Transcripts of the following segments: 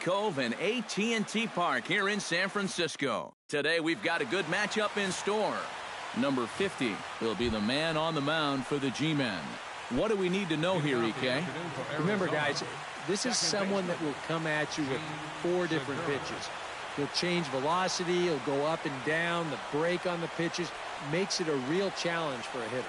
Cove and AT&T Park here in San Francisco. Today we've got a good matchup in store. Number 50 will be the man on the mound for the G-Men. What do we need to know here, EK? Remember, guys, this is someone that will come at you with 4 different pitches. He'll change velocity, he'll go up and down, the break on the pitches makes it a real challenge for a hitter.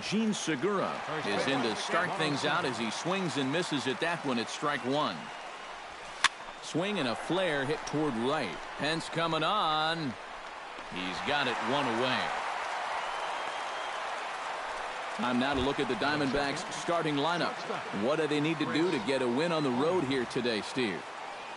Gene Segura is in to start things out as he swings and misses at that one at strike 1. Swing and a flare hit toward right. Pence coming on. He's got it 1 away. Time now to look at the Diamondbacks starting lineup. What do they need to do to get a win on the road here today, Steve?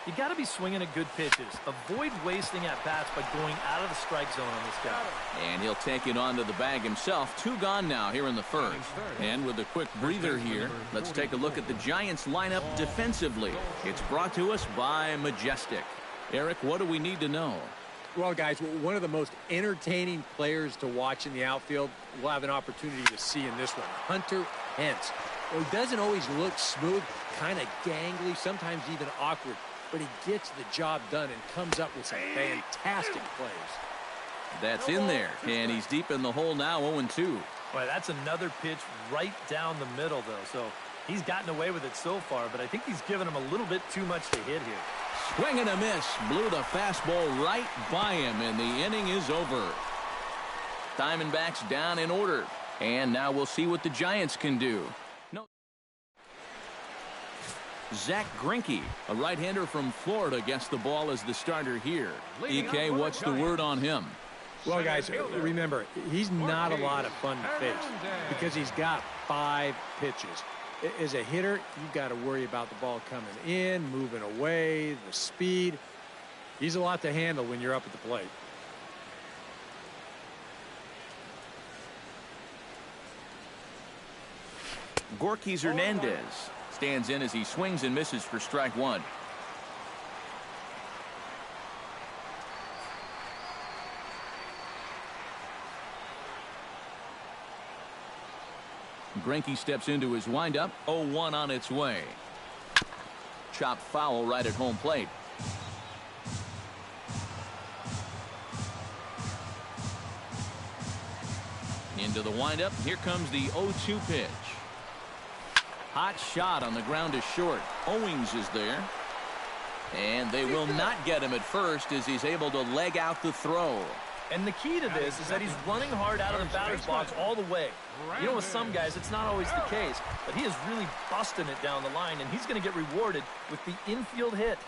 You got to be swinging at good pitches. Avoid wasting at bats by going out of the strike zone on this guy. And he'll take it onto the bag himself. 2 gone now here in the first. And with a quick breather here, let's take a look at the Giants lineup defensively. It's brought to us by Majestic. Eric, what do we need to know? Well, guys, one of the most entertaining players to watch in the outfield we'll have an opportunity to see in this one. Hunter Pence. Well, he doesn't always look smooth, kind of gangly, sometimes even awkward. But he gets the job done and comes up with some fantastic plays. That's in there, and he's deep in the hole now, 0-2. Boy, that's another pitch right down the middle, though. So he's gotten away with it so far, but I think he's given him a little bit too much to hit here. Swing and a miss. Blew the fastball right by him, and the inning is over. Diamondbacks down in order. And now we'll see what the Giants can do. Zach Greinke, a right-hander from Florida, gets the ball as the starter here. EK, what's the word on him? Well, guys, remember, he's not a lot of fun to face because he's got 5 pitches. As a hitter, you've got to worry about the ball coming in, moving away, the speed. He's a lot to handle when you're up at the plate. Gorkys Hernandez stands in as he swings and misses for strike 1. Greinke steps into his windup. 0-1 on its way. Chopped foul right at home plate. Into the windup. Here comes the 0-2 pitch. Hot shot on the ground is short. Owings is there. And they will not get him at first as he's able to leg out the throw. And the key to this is that he's running hard out of the batter's box all the way. You know, with some guys, it's not always the case, but he is really busting it down the line, and he's going to get rewarded with the infield hit.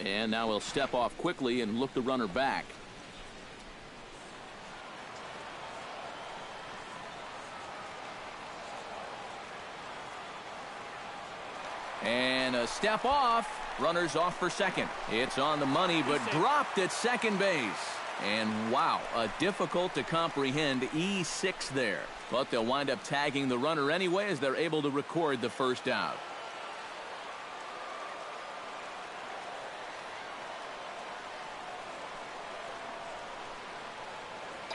And now he'll step off quickly and look the runner back. And a step off. Runner's off for second. It's on the money, but dropped at second base. And wow, a difficult to comprehend E6 there. But they'll wind up tagging the runner anyway as they're able to record the first out.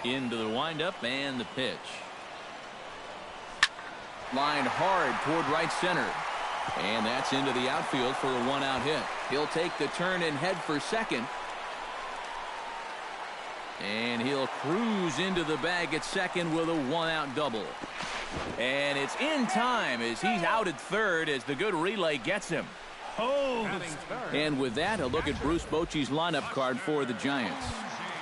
Into the windup and the pitch. Line hard toward right center. And that's into the outfield for a one-out hit. He'll take the turn and head for second. And he'll cruise into the bag at second with a one-out double. And it's in time as he's out at third as the good relay gets him. And with that, a look at Bruce Bochy's lineup card for the Giants.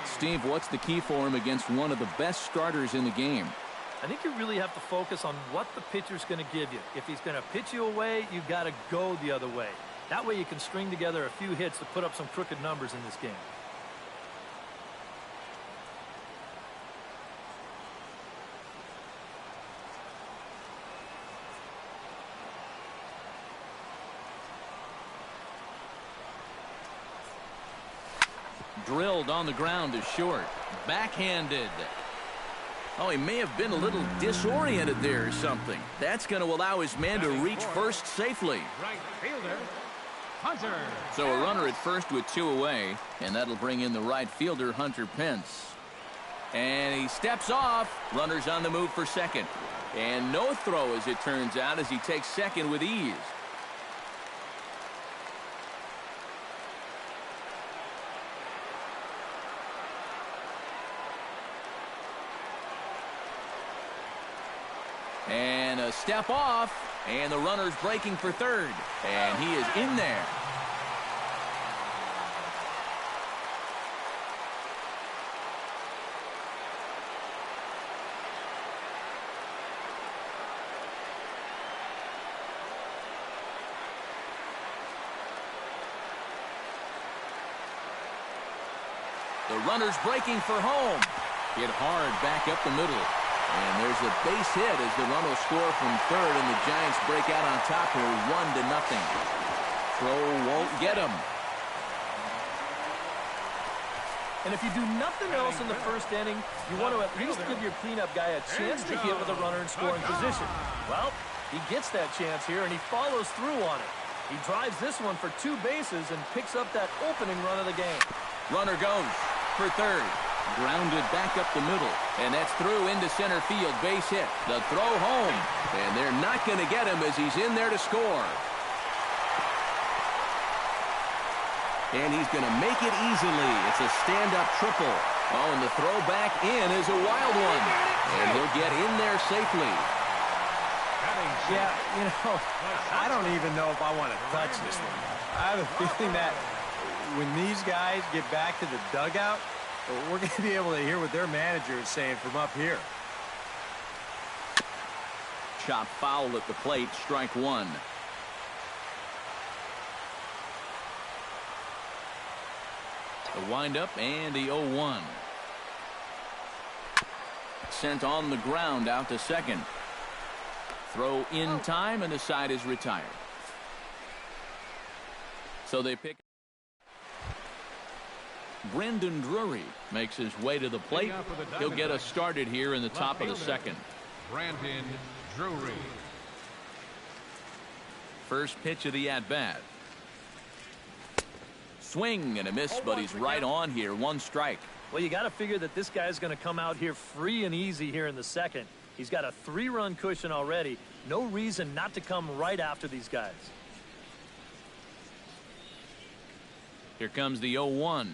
Steve, what's the key for him against one of the best starters in the game? I think you really have to focus on what the pitcher's going to give you. If he's going to pitch you away, you've got to go the other way. That way you can string together a few hits to put up some crooked numbers in this game. Drilled on the ground is short. Backhanded. Oh, he may have been a little disoriented there or something. That's going to allow his man to reach first safely. Right fielder, Hunter. So a runner at first with two away, and that'll bring in the right fielder, Hunter Pence. And he steps off. Runner's on the move for second. And no throw, as it turns out, as he takes second with ease. And a step off, and the runner's breaking for third, and he is in there. The runner's breaking for home. Hit hard back up the middle. And there's a base hit as the run will score from third, and the Giants break out on top here 1-0. Throw won't get him. And if you do nothing else in the first inning, you want to at least give your cleanup guy a chance to hit with a runner in scoring position. Well, he gets that chance here, and he follows through on it. He drives this one for 2 bases and picks up that opening run of the game. Runner goes for third. Grounded back up the middle, and that's through into center field. Base hit. The throw home, and they're not going to get him as he's in there to score. And he's going to make it easily. It's a stand-up triple. Oh, and the throw back in is a wild one, and he'll get in there safely. Yeah, you know, I don't even know if I want to touch this one. I have a feeling that when these guys get back to the dugout, we're going to be able to hear what their manager is saying from up here. Chop foul at the plate, strike one. The windup and the 0-1. Sent on the ground out to second. Throw in time, and the side is retired. So they pick. Brandon Drury makes his way to the plate. He'll get us started here in the top of the second. Brandon Drury. First pitch of the at-bat. Swing and a miss, but he's right on here. 1 strike. Well, you got to figure that this guy's going to come out here free and easy here in the second. He's got a 3-run cushion already. No reason not to come right after these guys. Here comes the 0-1.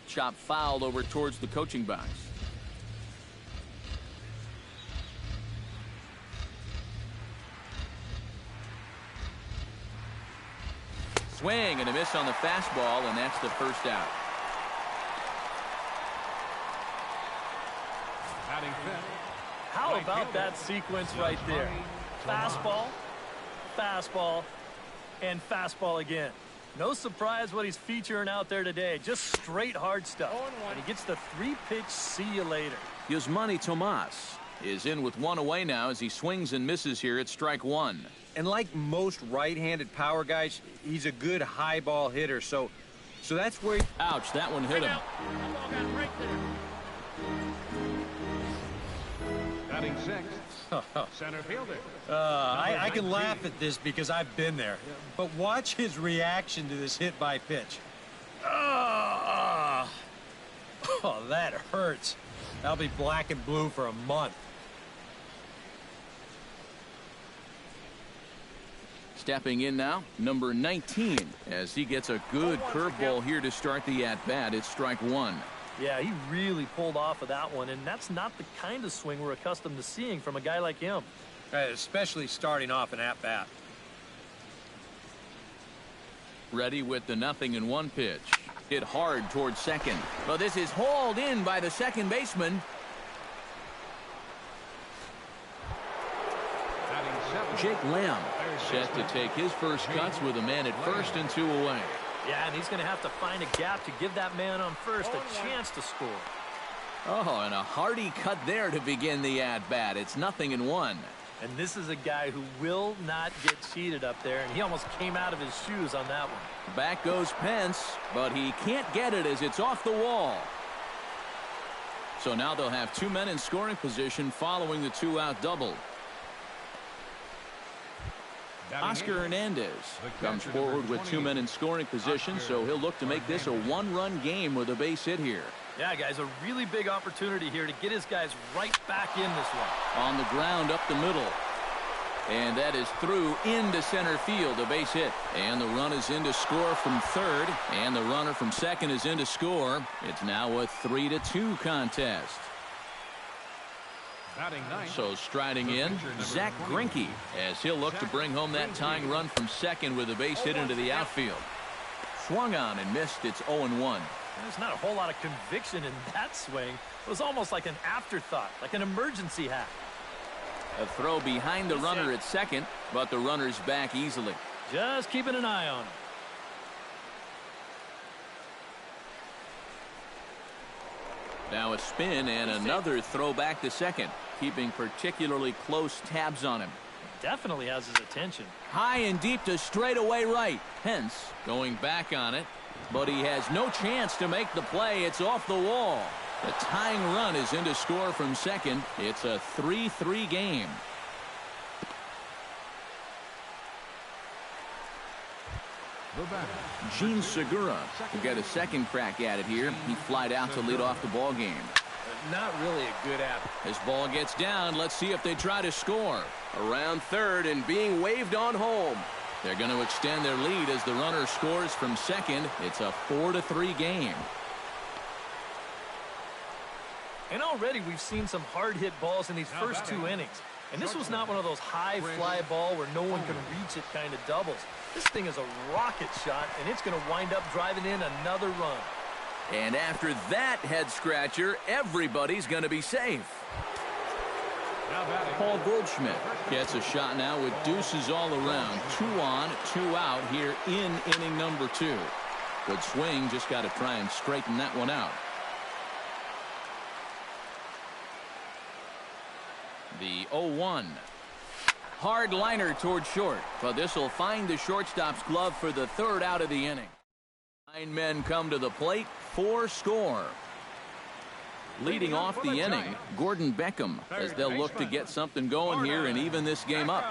Chop fouled over towards the coaching box. Swing and a miss on the fastball, and that's the first out. How about that sequence right there? Fastball, fastball, And fastball again. No surprise what he's featuring out there today. Just straight hard stuff. And he gets the 3-pitch see you later. Yasmani Tomas is in with one away now as he swings and misses here at strike one. And like most right-handed power guys, he's a good high ball hitter. So that's where he... Ouch, that one hit him. Batting sixth, center fielder. I can laugh at this because I've been there. But watch his reaction to this hit by pitch. Oh, that hurts. I'll be black and blue for a month. Stepping in now, number 19, as he gets a good curveball here to start the at-bat. It's strike one. Yeah, he really pulled off of that one, and that's not the kind of swing we're accustomed to seeing from a guy like him. Especially starting off an at-bat. Ready with the 0-1 pitch. Hit hard towards second. But this is hauled in by the second baseman. Batting seventh, Jake Lamb set to take his first cuts with a man at first and 2 away. Yeah, and he's going to have to find a gap to give that man on first a chance to score. Oh, and a hearty cut there to begin the at-bat. It's 0-1. And this is a guy who will not get cheated up there, and he almost came out of his shoes on that one. Back goes Pence, but he can't get it as it's off the wall. So now they'll have 2 men in scoring position following the 2-out double. Oscar Hernandez comes forward with 2 men in scoring position, so he'll look to make this a 1-run game with a base hit here. Yeah, guys, a really big opportunity here to get his guys right back in this one. On the ground up the middle. And that is through into center field, a base hit. And the run is in to score from third. And the runner from second is in to score. It's now a 3-2 contest. So striding in, Zach Greinke, as he'll look to bring home that tying run from second with a base hit into the outfield. Swung on and missed. It's 0-1. There's not a whole lot of conviction in that swing. It was almost like an afterthought, like an emergency hack. A throw behind the runner at second, but the runner's back easily. Just keeping an eye on him. Now a spin and another throw back to second, keeping particularly close tabs on him. Definitely has his attention. High and deep to straightaway right. Hence going back on it, but he has no chance to make the play. It's off the wall. The tying run is in to score from second. It's a 3-3 game. Gene Segura will get a second crack at it here. He flied out to lead off the ball game. Not really a good app. This ball gets down. Let's see if they try to score. Around third and being waved on home. They're going to extend their lead as the runner scores from second. It's a 4-3 game. And already we've seen some hard-hit balls in these first 2 innings. And this was not one of those high fly ball where no one can reach it kind of doubles. This thing is a rocket shot, and it's going to wind up driving in another run. And after that head-scratcher, everybody's going to be safe. Paul Goldschmidt gets a shot now with deuces all around. 2 on, 2 out here in inning number 2. Good swing, just got to try and straighten that one out. The 0-1. Hard liner toward short, but this will find the shortstop's glove for the 3rd out of the inning. 9 men come to the plate, 4 score. Leading off the inning, Gordon Beckham, as they'll look to get something going here and even this game up.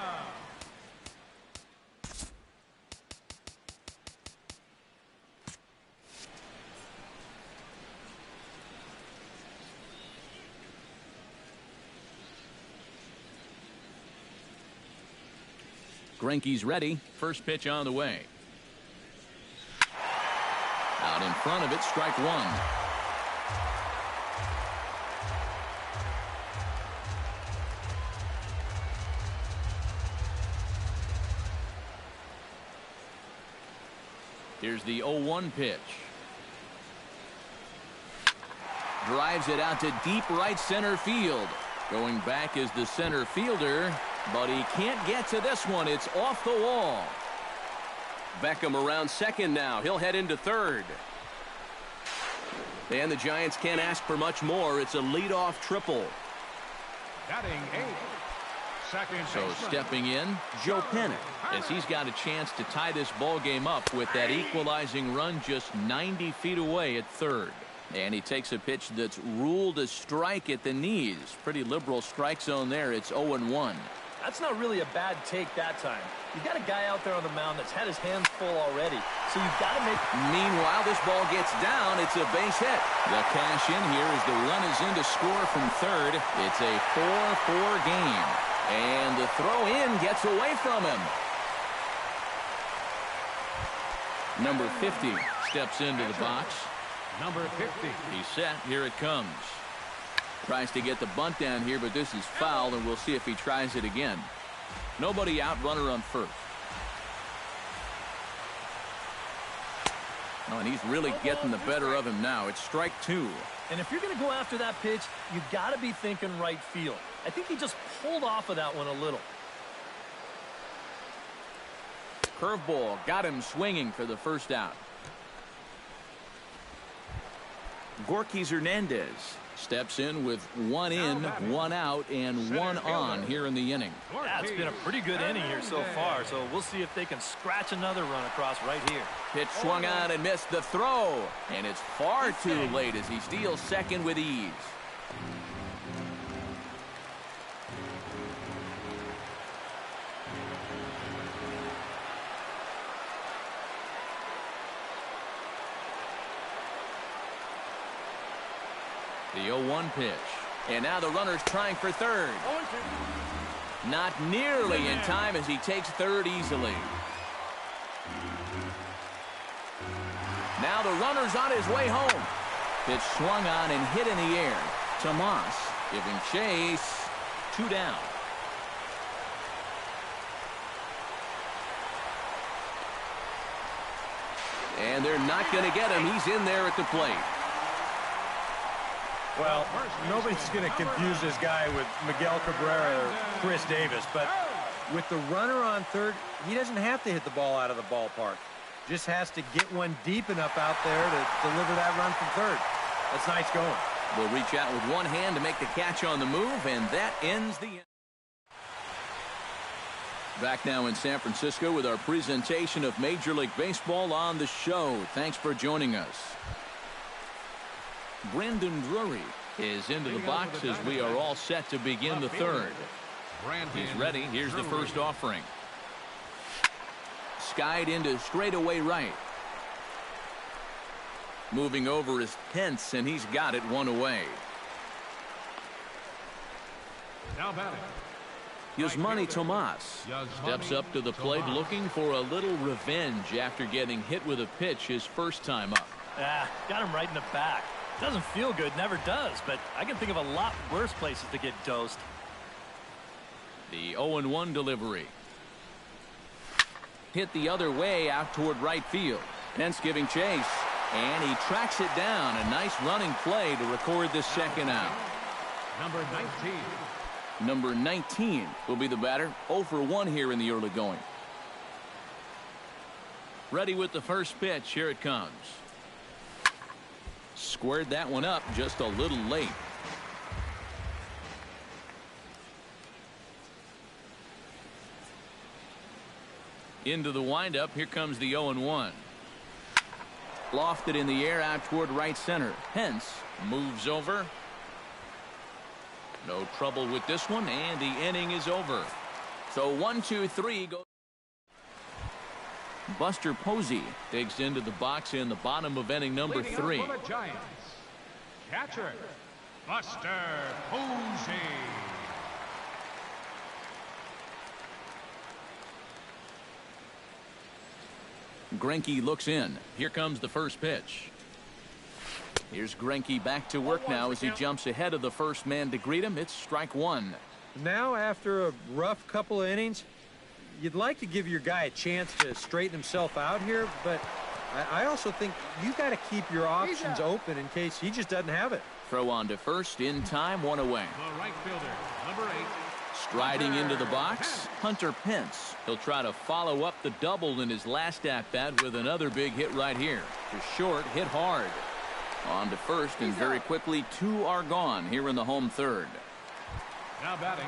Greinke's ready. First pitch on the way. Out in front of it, strike one. Here's the 0-1 pitch. Drives it out to deep right center field. Going back is the center fielder, but he can't get to this one. It's off the wall. Beckham around second now. He'll head into third. And the Giants can't ask for much more. It's a leadoff triple. Batting eighth. Second So baseman. stepping in, Joe Pennick, as he's got a chance to tie this ball game up with that equalizing run just 90 feet away at third. And he takes a pitch that's ruled a strike at the knees. Pretty liberal strike zone there. It's 0-1. That's not really a bad take that time. You've got a guy out there on the mound that's had his hands full already. So you've got to make... Meanwhile, this ball gets down. It's a base hit. The cash in here as the run is in to score from third. It's a 4-4 game. And the throw in gets away from him. Number 50 steps into the box. Number 50. He's set. Here it comes. Tries to get the bunt down here, but this is foul, and we'll see if he tries it again. Nobody out, runner on first. Oh, and he's really getting the better of him now. It's strike two. And if you're going to go after that pitch, you've got to be thinking right field. I think he just pulled off of that one a little. Curveball got him swinging for the first out. Gorky Hernandez steps in with one in, one out, and one on here in the inning. Yeah, it's been a pretty good inning here so far, so we'll see if they can scratch another run across right here. Pitch swung on and missed the throw, and it's far too late as he steals second with ease. The 0-1 pitch. And now the runner's trying for third. Not nearly in time as he takes third easily. Now the runner's on his way home. Pitch swung on and hit in the air. Tomas giving chase. 2 down. And they're not going to get him. He's in there at the plate. Well, nobody's going to confuse this guy with Miguel Cabrera or Chris Davis, but with the runner on third, he doesn't have to hit the ball out of the ballpark. Just has to get one deep enough out there to deliver that run from third. That's nice going. Will reach out with one hand to make the catch on the move, and that ends the inning. Back now in San Francisco with our presentation of Major League Baseball on the show. Thanks for joining us. Brandon Drury is into the box as we are all set to begin the third. He's ready. Here's the first offering. Skied into straightaway right. Moving over is Pence, and he's got it one away. Now batting. Yasmani Tomas steps up to the plate looking for a little revenge after getting hit with a pitch his first time up. Got him right in the back. Doesn't feel good, never does, but I can think of a lot worse places to get dosed. The 0-1 delivery. Hit the other way out toward right field. Pence giving chase, and he tracks it down. A nice running play to record the second out. Number 19. Number 19 will be the batter. 0 for 1 here in the early going. Ready with the first pitch. Here it comes. Squared that one up just a little late. Into the windup. Here comes the 0-1. Lofted in the air out toward right center. Pence moves over. No trouble with this one, and the inning is over. So 1-2-3 go. Buster Posey digs into the box in the bottom of inning number 3. For the Giants, catcher, Buster Posey. Greinke looks in. Here comes the first pitch. Here's Greinke back to work now as he jumps ahead of the first man to greet him. It's strike one. Now, after a rough couple of innings, you'd like to give your guy a chance to straighten himself out here, but I also think you got to keep your options open in case he just doesn't have it. Throw on to first in time, one away. The right fielder, number 8. Striding into the box, Hunter Pence. He'll try to follow up the double in his last at-bat with another big hit right here. To short, hit hard. On to first, and very quickly, 2 are gone here in the home third. Now batting.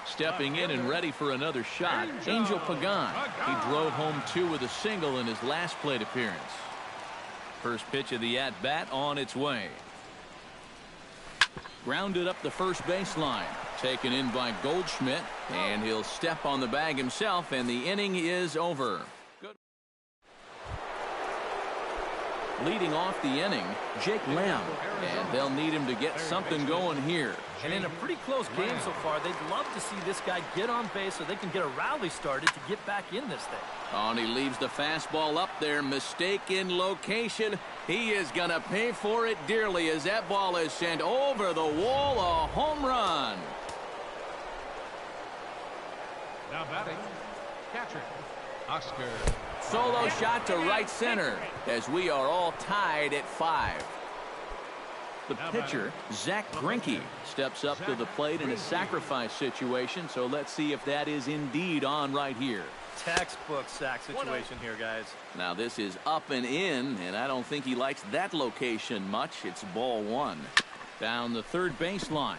Stepping in and ready for another shot, Angel Pagan. He drove home 2 with a single in his last plate appearance. First pitch of the at-bat on its way. Grounded up the first baseline. Taken in by Goldschmidt, and he'll step on the bag himself, and the inning is over. Good. Leading off the inning, Jake Lamb, and they'll need him to get something going here. And in a pretty close game so far, they'd love to see this guy get on base so they can get a rally started to get back in this thing. Oh, and he leaves the fastball up there. Mistake in location. He is going to pay for it dearly as that ball is sent over the wall. A home run. Now batting. Catcher. Oscar. Solo shot to right center as we are all tied at 5. The pitcher, Zach Greinke, steps up to the plate in a sacrifice situation, so let's see if that is indeed on right here. Textbook sack situation here, guys. Now this is up and in, and I don't think he likes that location much. It's ball 1. Down the third baseline.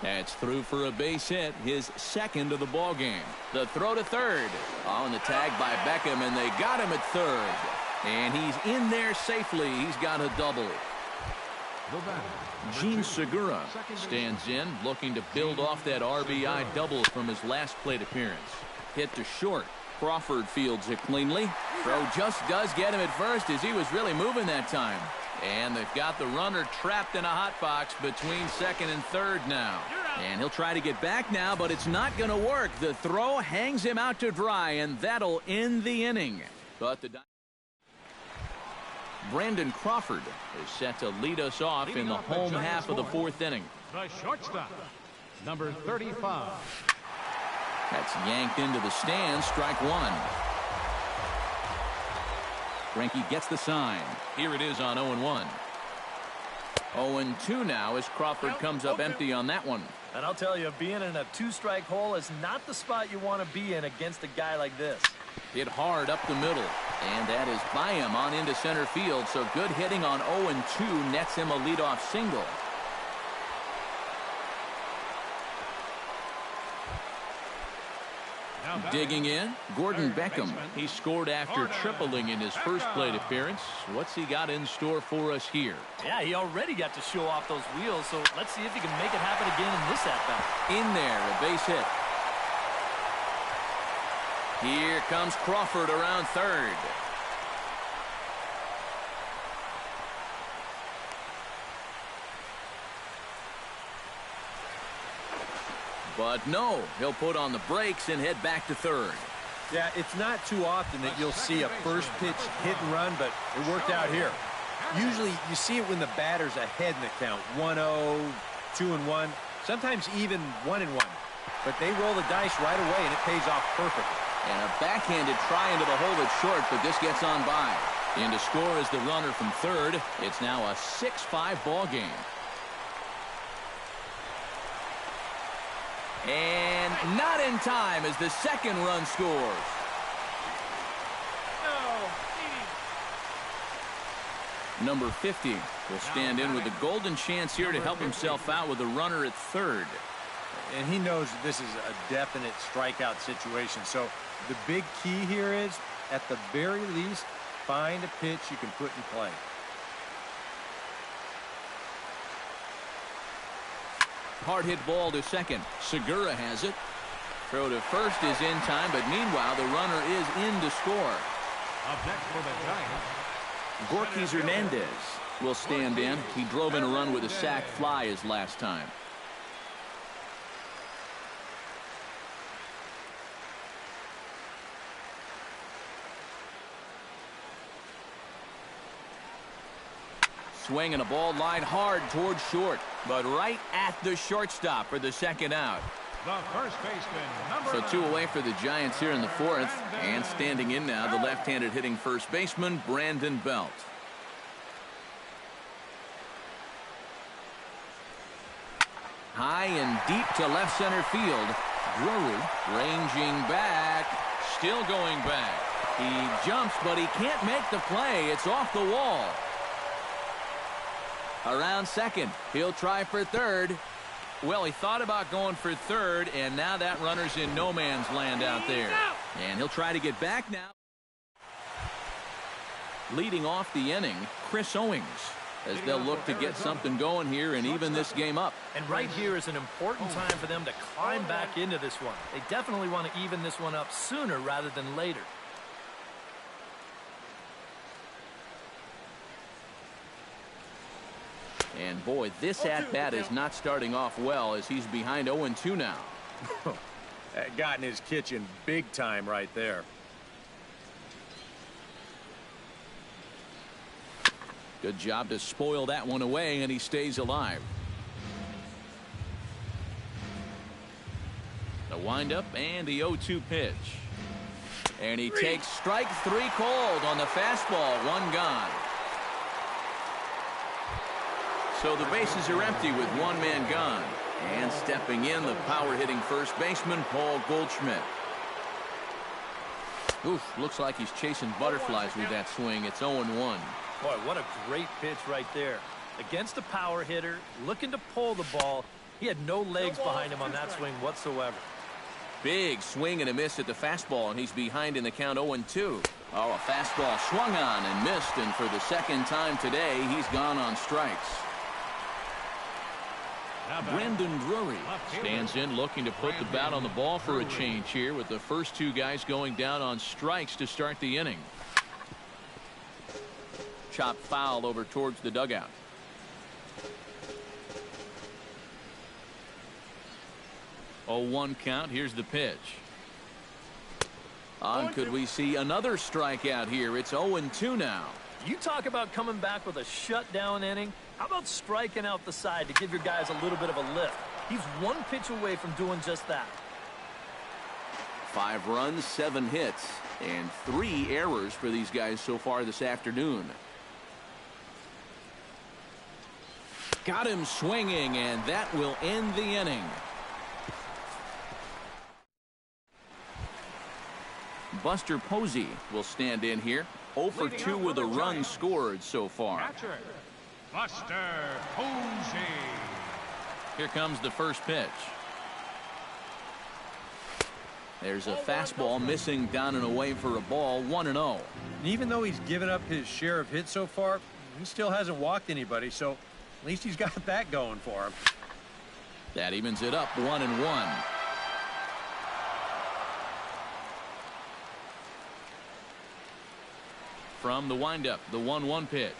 That's through for a base hit, his second of the ball game. The throw to third. On the tag by Beckham, and they got him at third. And he's in there safely. He's got a double. Gene Segura stands in, looking to build off that RBI double from his last plate appearance. Hit to short. Crawford fields it cleanly. Throw just does get him at first as he was really moving that time. And they've got the runner trapped in a hot box between second and third now. And he'll try to get back now, but it's not going to work. The throw hangs him out to dry, and that'll end the inning. But the Brandon Crawford is set to lead us off in the home half of the 4th inning. The shortstop. Number 35. That's yanked into the stands. Strike 1. Greinke gets the sign. Here it is on 0-1. 0-2 now as Crawford comes up empty on that one. And I'll tell you, being in a 2-strike hole is not the spot you want to be in against a guy like this. Hit hard up the middle. And that is by him on into center field. So good hitting on 0-2 nets him a leadoff single. Digging in, Gordon Beckham. He scored after tripling in his first plate appearance. What's he got in store for us here? Yeah, he already got to show off those wheels, so let's see if he can make it happen again in this at-bat. In there, a base hit. Here comes Crawford around third. But no, he'll put on the brakes and head back to third. Yeah, it's not too often that you'll see a first pitch hit and run, but it worked out here. Usually you see it when the batter's ahead in the count. 1-0, 2-1, sometimes even 1-1. But they roll the dice right away, and it pays off perfectly. And a backhanded try into the hole that's short, but this gets on by. In to score is the runner from third. It's now a 6-5 ball game. And not in time as the second run scores. Number 50 will stand in with a golden chance here to help himself out with a runner at third. And he knows that this is a definite strikeout situation. So the big key here is, at the very least, find a pitch you can put in play. Hard hit ball to second. Segura has it. Throw to first is in time, but meanwhile the runner is in to score. Up next for the Giants. Gorkys Hernandez will stand in. He drove in a run with a sac fly his last time. Swinging a ball line hard towards short, but right at the shortstop for the second out. The first baseman, So 2 away for the Giants here in the 4th, and standing in now the left-handed hitting first baseman Brandon Belt. High and deep to left center field. Drury ranging back. Still going back. He jumps, but he can't make the play. It's off the wall. Around second. He'll try for third. Well, he thought about going for third, and now that runner's in no man's land out there. And he'll try to get back now. Leading off the inning, Chris Owings, as they'll look to get something going here and even this game up. And right here is an important time for them to climb back into this one. They definitely want to even this one up sooner rather than later. And boy, this at-bat is not starting off well as he's behind 0-2 now. That got in his kitchen big time right there. Good job to spoil that one away, and he stays alive. The windup and the 0-2 pitch. And he takes strike 3 cold on the fastball. 1 gone. So the bases are empty with 1 man gone. And stepping in, the power-hitting first baseman, Paul Goldschmidt. Oof, looks like he's chasing butterflies with that swing. It's 0-1. Boy, what a great pitch right there. Against a power hitter, looking to pull the ball. He had no legs behind him on that swing whatsoever. Big swing and a miss at the fastball, and he's behind in the count 0-2. Oh, a fastball swung on and missed, and for the second time today, he's gone on strikes. Brandon Drury stands in looking to put the bat on the ball for a change here with the first 2 guys going down on strikes to start the inning. Chopped foul over towards the dugout. Oh, 1 count. Here's the pitch. Could we see another strikeout here? It's 0-2 now. You talk about coming back with a shutdown inning. How about striking out the side to give your guys a little bit of a lift? He's 1 pitch away from doing just that. 5 runs, 7 hits, and 3 errors for these guys so far this afternoon. Got him swinging, and that will end the inning. Buster Posey will stand in here. 0 for 2 with a run scored so far. Catcher, Buster Posey. Here comes the first pitch. There's a fastball missing down and away for a ball. 1-0. Even though he's given up his share of hits so far, he still hasn't walked anybody, so at least he's got that going for him. That evens it up 1-1. From the windup, the 1-1 pitch.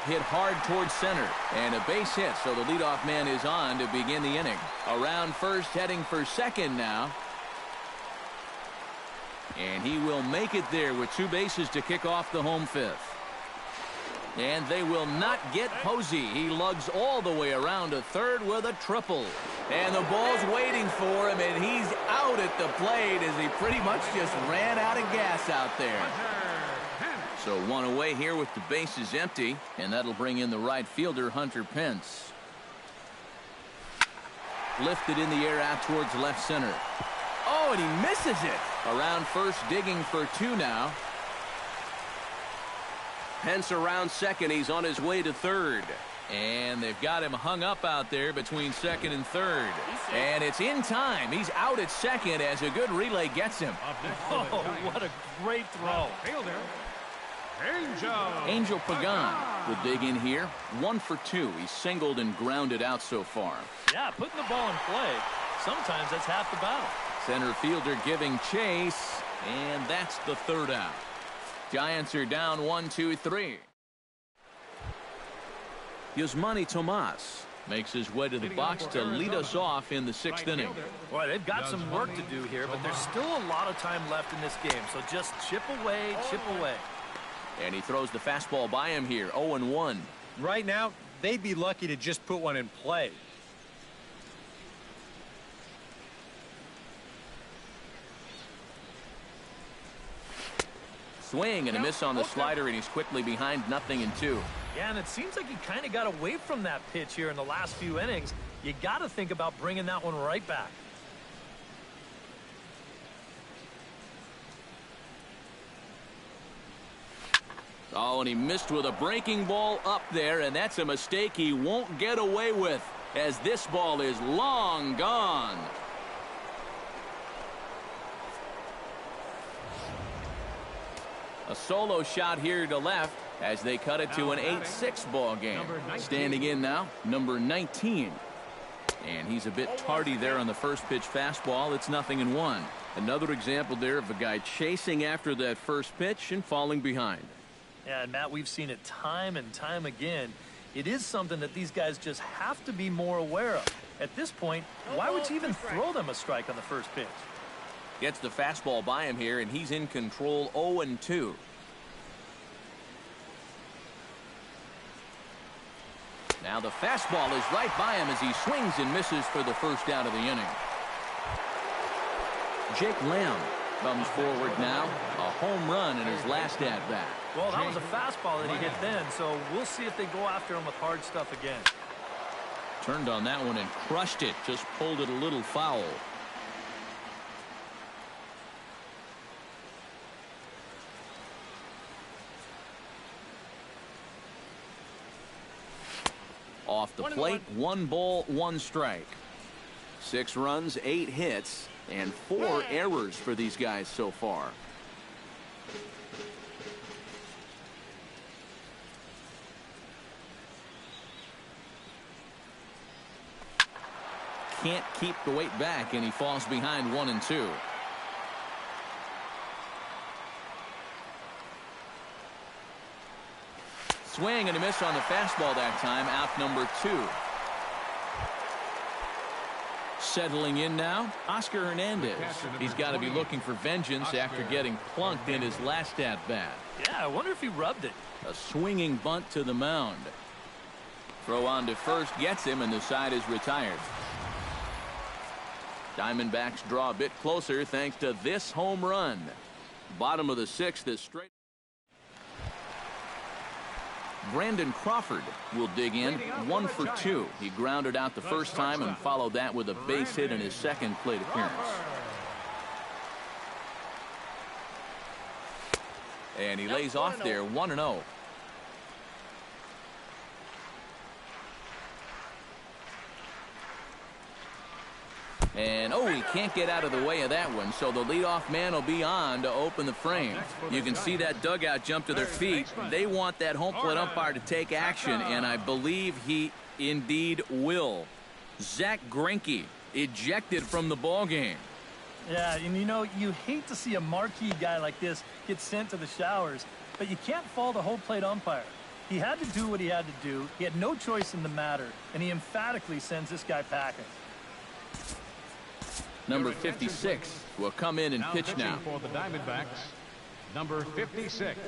Hit hard towards center, and a base hit, so the leadoff man is on to begin the inning. Around first, heading for second now. And he will make it there with 2 bases to kick off the home 5th. And they will not get Posey. He lugs all the way around to third with a triple. And the ball's waiting for him, and he's out at the plate as he pretty much just ran out of gas out there. So 1 away here with the bases empty, and that'll bring in the right fielder, Hunter Pence. Lifted in the air out towards left center. Oh, and he misses it. Around first, digging for 2 now. Pence around second. He's on his way to third. And they've got him hung up out there between second and third. And it's in time. He's out at second as a good relay gets him. Oh, what a great throw. Fielder, Angel Pagan will dig in here. 1 for 2. He's singled and grounded out so far. Yeah, putting the ball in play. Sometimes that's half the battle. Center fielder giving chase. And that's the 3rd out. Giants are down 1-2-3. Yasmani Tomas makes his way to the box to lead us off in the 6th inning. Boy, they've got some work to do here, but there's still a lot of time left in this game. So just chip away, chip away. And he throws the fastball by him here. 0-1. Right now, they'd be lucky to just put one in play. Swing and a miss on the slider, and he's quickly behind 0-2. Yeah, and it seems like he kind of got away from that pitch here in the last few innings. You got to think about bringing that one right back. Oh, and he missed with a breaking ball up there, and that's a mistake he won't get away with, as this ball is long gone. A solo shot here to left as they cut it to an 8-6 ball game. Standing in now, number 19. And he's a bit tardy there on the first pitch fastball. It's 0-1. Another example there of a guy chasing after that first pitch and falling behind. Yeah, and Matt, we've seen it time and time again. It is something that these guys just have to be more aware of. At this point, why would you even throw them a strike on the first pitch? Gets the fastball by him here, and he's in control 0-2. Now the fastball is right by him as he swings and misses for the first out of the inning. Jake Lamb comes forward now. A home run in his last at-bat. Well, that was a fastball that he hit then, so we'll see if they go after him with hard stuff again. Turned on that one and crushed it. Just pulled it a little foul. Off the plate, 1 ball, 1 strike. 6 runs, 8 hits, and 4 errors for these guys so far. Can't keep the weight back, and he falls behind 1-2. Swing and a miss on the fastball that time. Out number 2. Settling in now, Oscar Hernandez. He's got to be looking for vengeance after getting plunked in his last at-bat. Yeah, I wonder if he rubbed it. A swinging bunt to the mound. Throw on to first gets him, and the side is retired. Diamondbacks draw a bit closer thanks to this home run. Bottom of the 6th is straight. Brandon Crawford will dig in, 1 for 2. He grounded out the first time and followed that with a base hit in his second plate appearance. And he lays off there, 1-0. And, oh, he can't get out of the way of that one, so the leadoff man will be on to open the frame. You can see that dugout jump to their feet. They want that home plate umpire to take action, and I believe he indeed will. Zach Greinke ejected from the ballgame. Yeah, and you know, you hate to see a marquee guy like this get sent to the showers, but you can't fault a home plate umpire. He had to do what he had to do. He had no choice in the matter, and he emphatically sends this guy packing. Number 56 will come in and pitch now. For the Diamondbacks, number 56.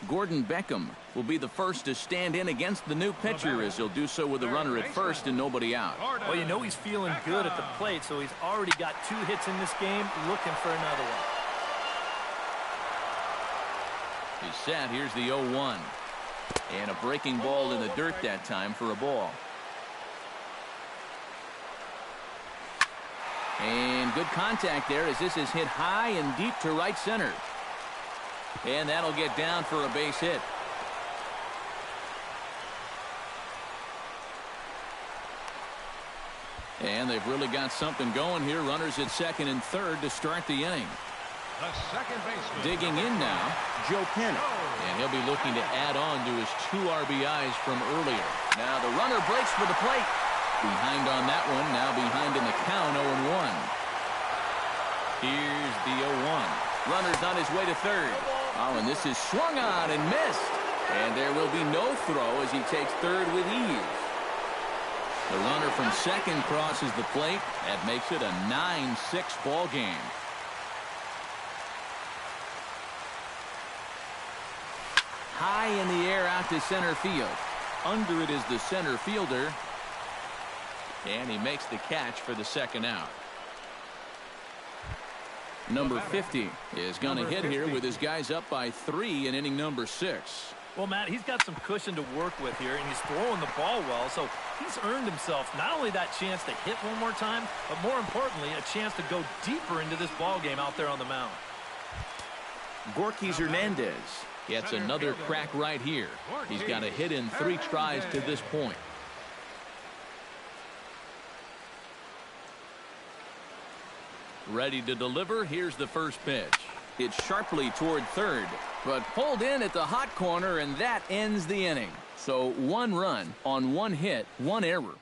Gordon Beckham will be the first to stand in against the new pitcher, as he'll do so with a runner at first and nobody out. Well, you know he's feeling good at the plate, so he's already got 2 hits in this game, looking for another one. He's set. Here's the 0-1. And a breaking ball in the dirt that time for a ball. And good contact there as this is hit high and deep to right center. And that'll get down for a base hit. And they've really got something going here. Runners at second and third to start the inning. The second baseman. Digging in now, Joe Panik. And he'll be looking to add on to his 2 RBIs from earlier. Now the runner breaks for the plate. Behind on that one, now behind in the count, 0-1. Here's the 0-1. Runner's on his way to third. Oh, and this is swung on and missed. And there will be no throw as he takes third with ease. The runner from second crosses the plate. That makes it a 9-6 ball game. High in the air out to center field. Under it is the center fielder. And he makes the catch for the second out. Number 50 is going to hit here with his guys up by 3 in inning number 6. Well, Matt, he's got some cushion to work with here, and he's throwing the ball well, so he's earned himself not only that chance to hit one more time, but more importantly, a chance to go deeper into this ball game out there on the mound. Gorkys Hernandez gets another crack right here. He's got a hit in 3 tries to this point. Ready to deliver. Here's the first pitch. It's sharply toward third, but pulled in at the hot corner, and that ends the inning. So 1 run on 1 hit, 1 error.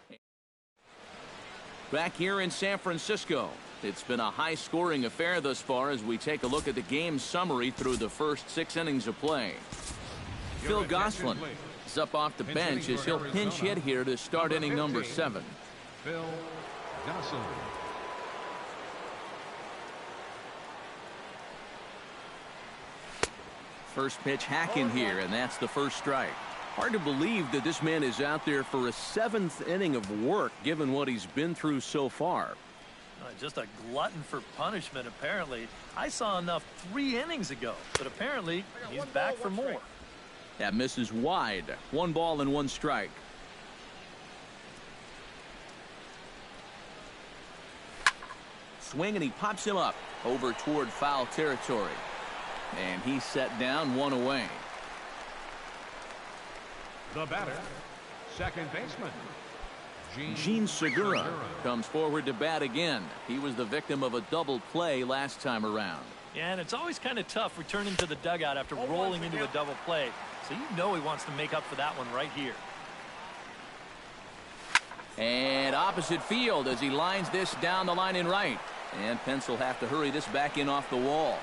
Back here in San Francisco, it's been a high-scoring affair thus far as we take a look at the game summary through the first 6 innings of play. Phil Gosselin is up off the bench as he'll pinch hit here to start inning number 7. Phil Gosselin. First pitch hacking here, and that's the first strike. Hard to believe that this man is out there for a 7th inning of work, given what he's been through so far. Just a glutton for punishment, apparently. I saw enough 3 innings ago, but apparently he's back for more. That misses wide. 1 ball and 1 strike. Swing, and he pops him up over toward foul territory. And he's set down 1 away. The batter, second baseman, Jean Segura comes forward to bat again. He was the victim of a double play last time around. Yeah, and it's always kind of tough returning to the dugout after rolling into a double play. So you know he wants to make up for that one right here. And opposite field as he lines this down the line in right. And Pence will have to hurry this back in off the wall.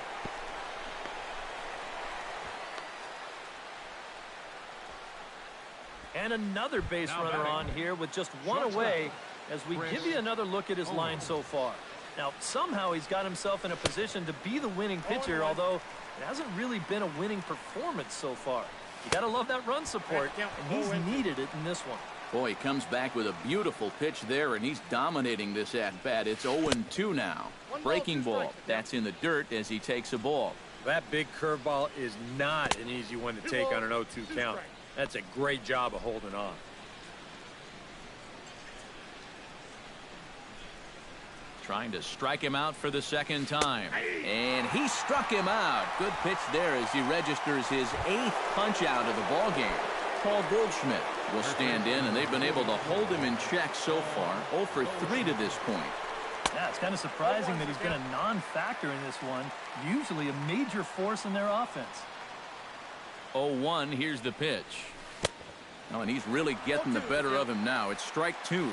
And another base runner on here with just 1 away as we give you another look at his line so far. Now, somehow he's got himself in a position to be the winning pitcher, although it hasn't really been a winning performance so far. You got to love that run support, and he's needed it in this one. Boy, he comes back with a beautiful pitch there, and he's dominating this at-bat. It's 0-2 now. Breaking ball. That's in the dirt as he takes a ball. That big curveball is not an easy one to take on an 0-2 count. That's a great job of holding on. Trying to strike him out for the second time. And he struck him out. Good pitch there as he registers his 8th punch out of the ball game. Paul Goldschmidt will stand in, and they've been able to hold him in check so far. 0 for 3 to this point. Yeah, it's kind of surprising that he's been a non-factor in this one. Usually a major force in their offense. 0-1, here's the pitch. Oh, and he's really getting the better of him now. It's strike 2.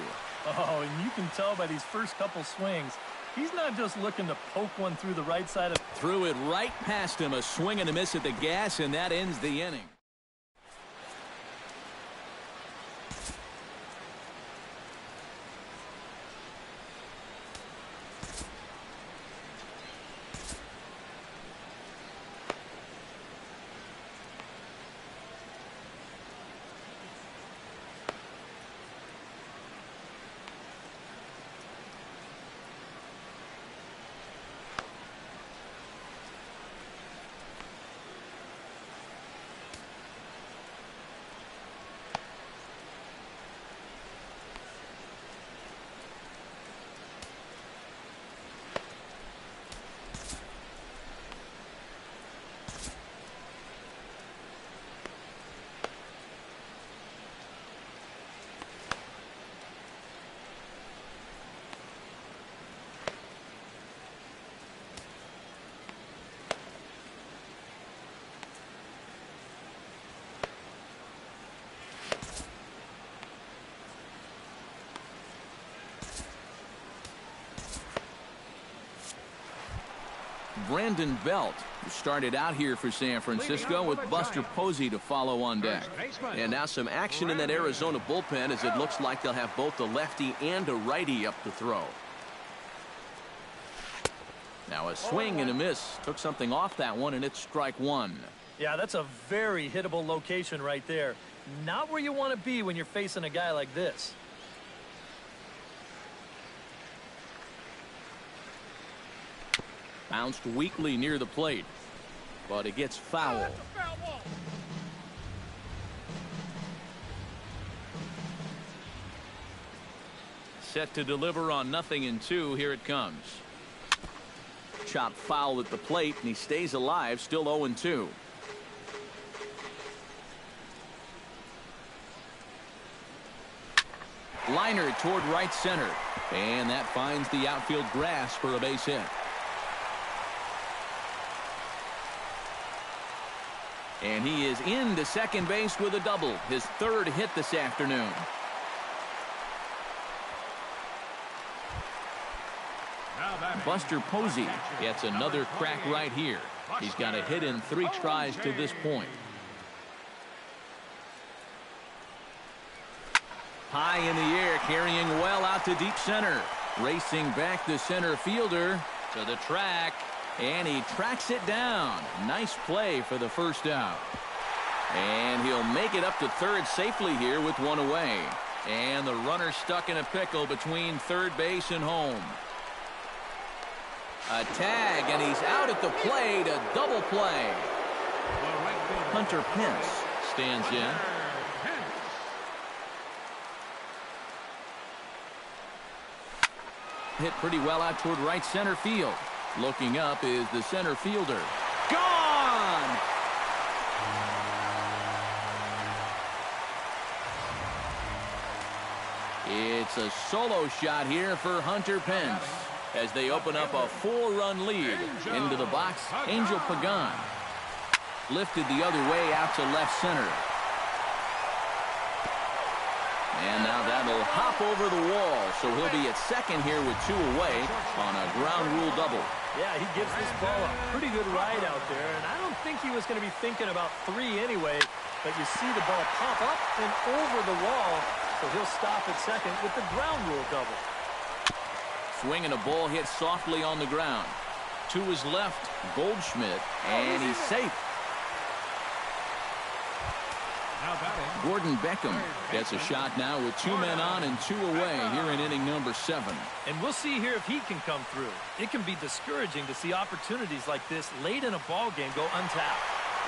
Oh, and you can tell by these first couple swings, he's not just looking to poke one through the right side of... Threw it right past him, a swing and a miss at the gas, and that ends the inning. Brandon Belt, who started out here for San Francisco, with Buster Posey to follow on deck. And now some action in that Arizona bullpen, as it looks like they'll have both a lefty and a righty up to throw. Now a swing and a miss. Took something off that one, and it's strike one. Yeah, that's a very hittable location right there. Not where you want to be when you're facing a guy like this. Bounced weakly near the plate, but it gets foul. Set to deliver on 0-2. Here it comes. Chopped foul at the plate, and he stays alive, still 0-2. Liner toward right center, and that finds the outfield grass for a base hit. And he is into second base with a double, his third hit this afternoon. Buster Posey gets another crack right here. He's got a hit in 3 tries to this point. High in the air, carrying well out to deep center. Racing back the center fielder to the track, and he tracks it down. Nice play for the first out. And he'll make it up to third safely here with one away. And the runner stuck in a pickle between third base and home. A tag, and he's out at the plate. A double play. Hunter Pence stands in. Hit pretty well out toward right center field. Looking up is the center fielder. Gone! It's a solo shot here for Hunter Pence as they open up a 4-run lead. Into the box, Angel Pagan. Lifted the other way out to left center. And now that'll hop over the wall, so he'll be at second here with 2 away on a ground rule double. Yeah, he gives this ball a pretty good ride out there, and I don't think he was going to be thinking about 3 anyway, but you see the ball pop up and over the wall, so he'll stop at second with the ground rule double. Swinging a ball hit softly on the ground. To his left, Goldschmidt, and he's safe. Gordon Beckham gets a shot now with 2 men on and 2 away here in inning number 7. And we'll see here if he can come through. It can be discouraging to see opportunities like this late in a ball game go untapped.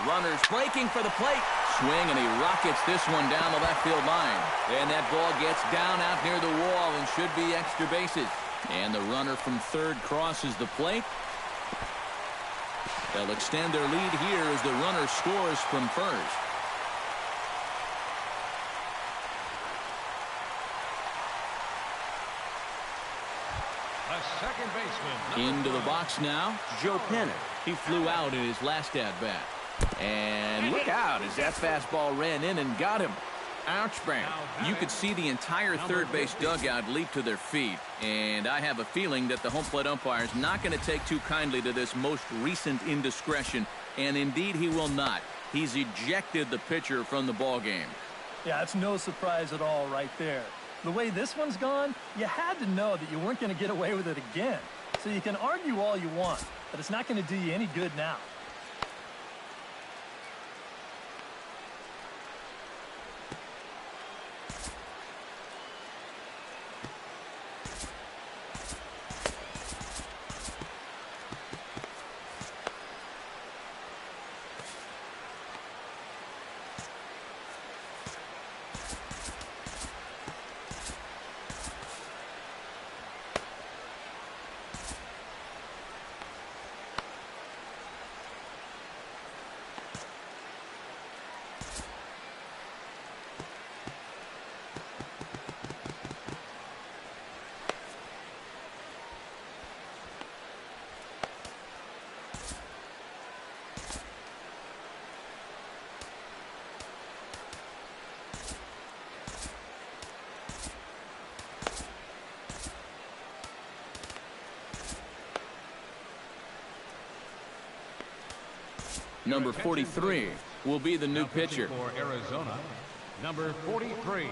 Runners breaking for the plate. Swing, and he rockets this one down the left field line. And that ball gets down out near the wall and should be extra bases. And the runner from third crosses the plate. They'll extend their lead here as the runner scores from first. Second baseman. Into the box now, Joe Pennant. He flew out in his last at-bat. And look out as that fastball ran in and got him. Ouch, bang. You could see the entire third base dugout leap to their feet. And I have a feeling that the home plate umpire is not going to take too kindly to this most recent indiscretion. And indeed he will not. He's ejected the pitcher from the ball game. Yeah, it's no surprise at all right there. The way this one's gone, you had to know that you weren't going to get away with it again. So you can argue all you want, but it's not going to do you any good now. Number 43 will be the new Now pitching pitcher. for Arizona, number 43.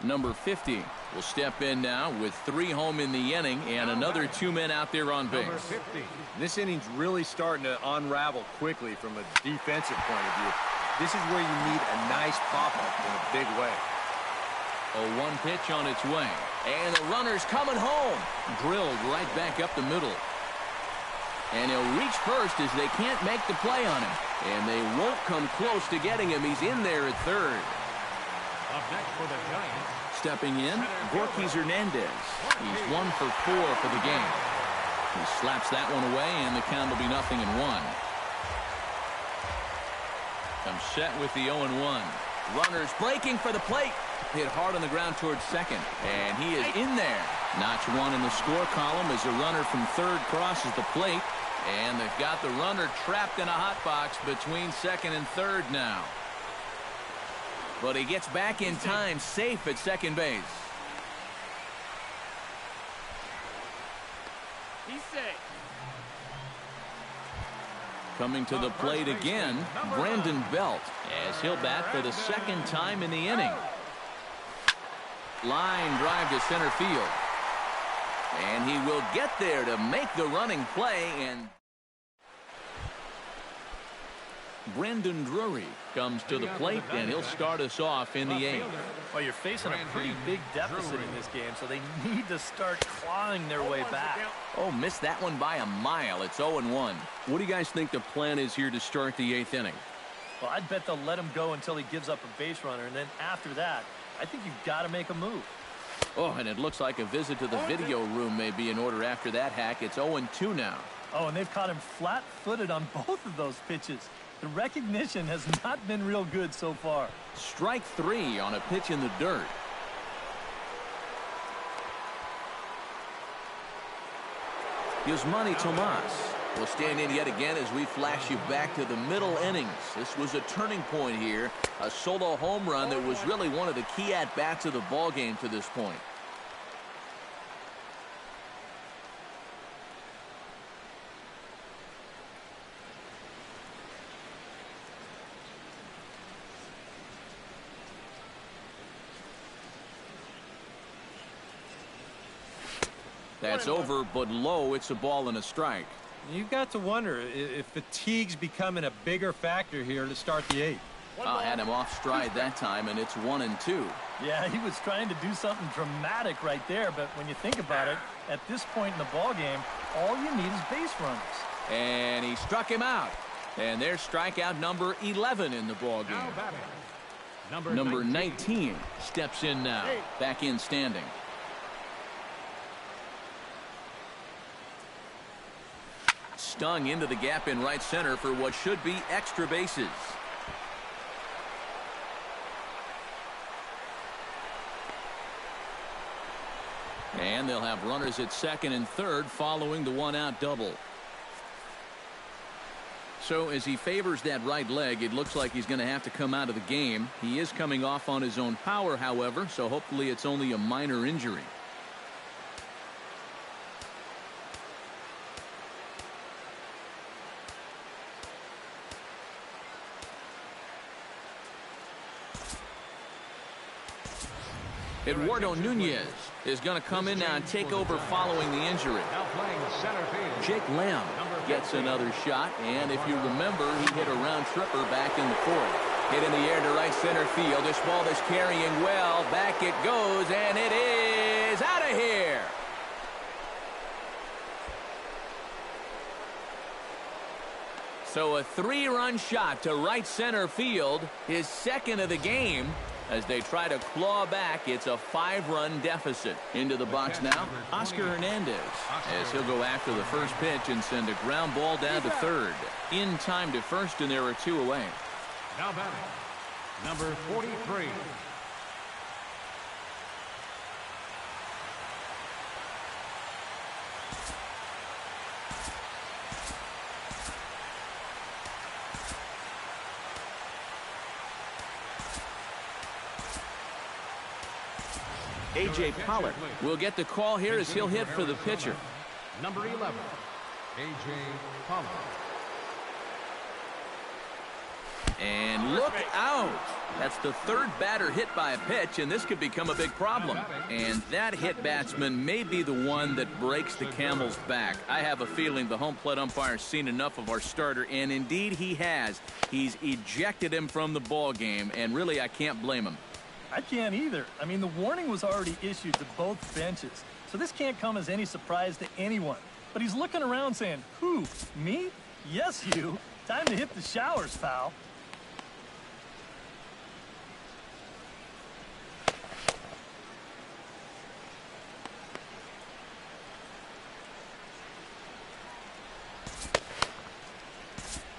Number 50 will step in now with 3 home in the inning and another 2 men out there on base. Number 50. This inning's really starting to unravel quickly from a defensive point of view. This is where you need a nice pop-up in a big way. A 1 pitch on its way. And the runner's coming home. Drilled right back up the middle. And he'll reach first as they can't make the play on him. And they won't come close to getting him. He's in there at third. Up next for the Giants. Stepping in, Gorky Hernandez. He's 1 for 4 for the game. He slaps that one away, and the count will be 0-1. Comes set with the 0-1. Runners breaking for the plate. Hit hard on the ground towards second, and he is in there. Notch 1 in the score column as a runner from third crosses the plate, and they've got the runner trapped in a hot box between second and third now. But he gets back in time, safe at second base. He's safe. Coming to the plate again, Brandon Belt, as he'll bat for the second time in the inning. Line drive to center field. And he will get there to make the running play, and Brandon Drury comes to the plate, and he'll start us off in the 8th. Well, you're facing a pretty big deficit in this game, so they need to start clawing their way back. Oh, missed that one by a mile. It's 0-1. What do you guys think the plan is here to start the 8th inning? Well, I'd bet they'll let him go until he gives up a base runner, and then after that, I think you've got to make a move. Oh, and it looks like a visit to the video room may be in order after that hack. It's 0-2 now. Oh, and they've caught him flat-footed on both of those pitches. The recognition has not been real good so far. Strike 3 on a pitch in the dirt. Yasmani Tomas will stand in yet again as we flash you back to the middle innings. This was a turning point here. A solo home run that was really one of the key at-bats of the ballgame to this point. That's over, but low. It's a ball and a strike. You've got to wonder if fatigue's becoming a bigger factor here to start the 8th. Had him off stride that time, and it's 1-2. Yeah, he was trying to do something dramatic right there, but when you think about it, at this point in the ball game, all you need is base runners. And he struck him out. And there's strikeout number 11 in the ball game. Now batting, Number 19 steps in now. Back in standing. Stung into the gap in right center for what should be extra bases. And they'll have runners at second and third following the one-out double. So as he favors that right leg, it looks like he's going to have to come out of the game. He is coming off on his own power, however, so hopefully it's only a minor injury. Eduardo Nunez is going to come in now and take over following the injury. Now playing center field. Jake Lamb gets another shot, and if you remember, he hit a round tripper back in the 4th. Hit in the air to right center field. This ball is carrying well. Back it goes, and it is out of here. So a 3-run shot to right center field, his second of the game. As they try to claw back, it's a 5-run deficit. Into the box now, Oscar Hernandez, as he'll go after the first pitch and send a ground ball down to third. In time to first, and there are 2 away. Now batting, number 43. A.J. Pollock will get the call here as he'll hit for the pitcher. Number 11, A.J. Pollock. And look out. That's the 3rd batter hit by a pitch, and this could become a big problem. And that hit batsman may be the one that breaks the camel's back. I have a feeling the home plate umpire's seen enough of our starter, and indeed he has. He's ejected him from the ball game, and really I can't blame him. I can't either. I mean, the warning was already issued to both benches, so this can't come as any surprise to anyone. But he's looking around saying, who, me? Yes, you. Time to hit the showers, pal.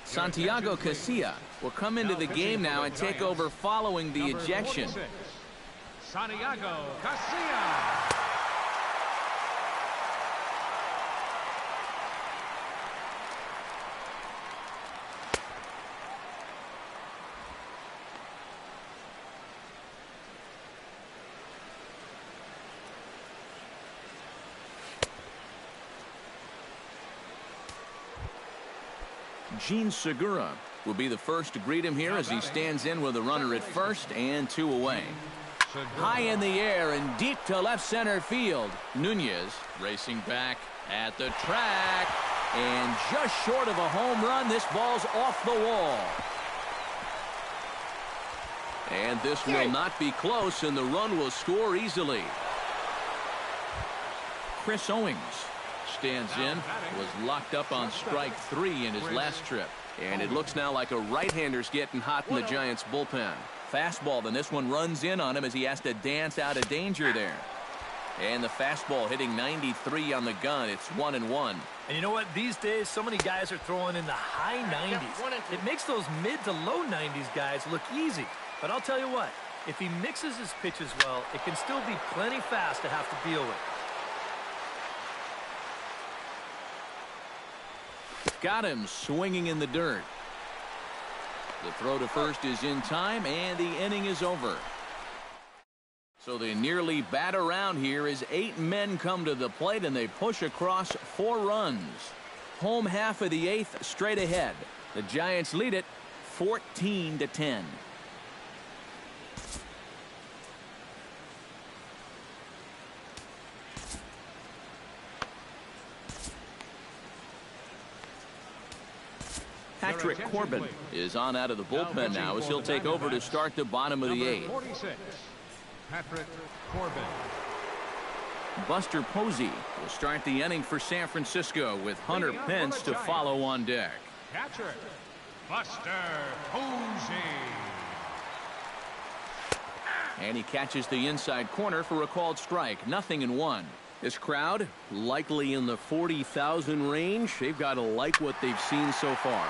Santiago Casilla will come into the game now and take over following the ejection. Santiago Casilla. Gene Segura will be the first to greet him here as he stands in with a runner at first and 2 away. High in the air and deep to left center field. Nunez racing back at the track, and just short of a home run. This ball's off the wall. And this will not be close, and the run will score easily. Chris Owings stands in, was locked up on strike 3 in his last trip. And it looks now like a right-hander's getting hot in the Giants bullpen. Fastball, then this one runs in on him as he has to dance out of danger there. And the fastball hitting 93 on the gun. It's 1-1. And you know what? These days, so many guys are throwing in the high 90s. It makes those mid to low 90s guys look easy. But I'll tell you what, if he mixes his pitches well, it can still be plenty fast to have to deal with. Got him swinging in the dirt. The throw to first is in time, and the inning is over. So they nearly bat around here as 8 men come to the plate, and they push across 4 runs. Home half of the 8th straight ahead. The Giants lead it 14-10. Patrick Corbin is on out of the bullpen now as he'll take over to start the bottom of the 8th. 46, Patrick Corbin. Buster Posey will start the inning for San Francisco with Hunter Pence to follow on deck. Catcher, Buster Posey. And he catches the inside corner for a called strike. 0-1. This crowd likely in the 40,000 range. They've got to like what they've seen so far.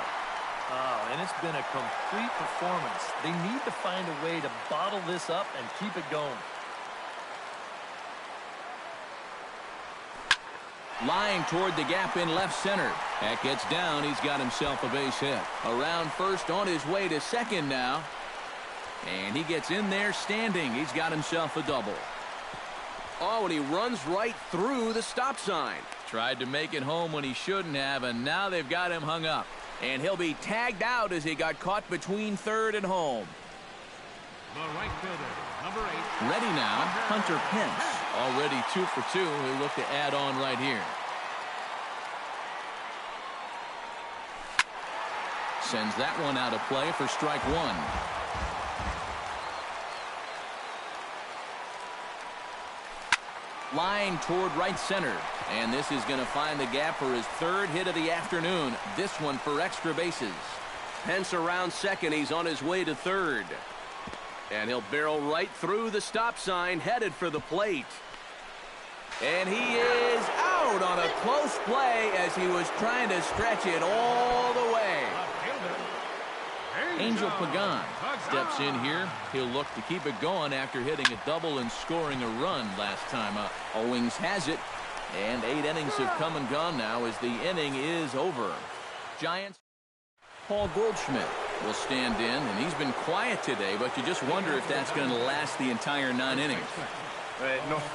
Oh, and it's been a complete performance. They need to find a way to bottle this up and keep it going. Lying toward the gap in left center. That gets down. He's got himself a base hit. Around first, on his way to second now. And he gets in there standing. He's got himself a double. Oh, and he runs right through the stop sign. Tried to make it home when he shouldn't have, and now they've got him hung up. And he'll be tagged out as he got caught between third and home. The right fielder, number 8. Ready now, Hunter Pence. Already 2 for 2. He'll look to add on right here. Sends that one out of play for strike 1. Line toward right center. And this is going to find the gap for his third hit of the afternoon. This one for extra bases. Pence around second. He's on his way to third. And he'll barrel right through the stop sign, headed for the plate. And he is out on a close play as he was trying to stretch it all the way. Angel Pagan steps in here. He'll look to keep it going after hitting a double and scoring a run last time up. Owings has it, and 8 innings have come and gone now as the inning is over. Giants. Paul Goldschmidt will stand in, and he's been quiet today, but you just wonder if that's going to last the entire 9 innings.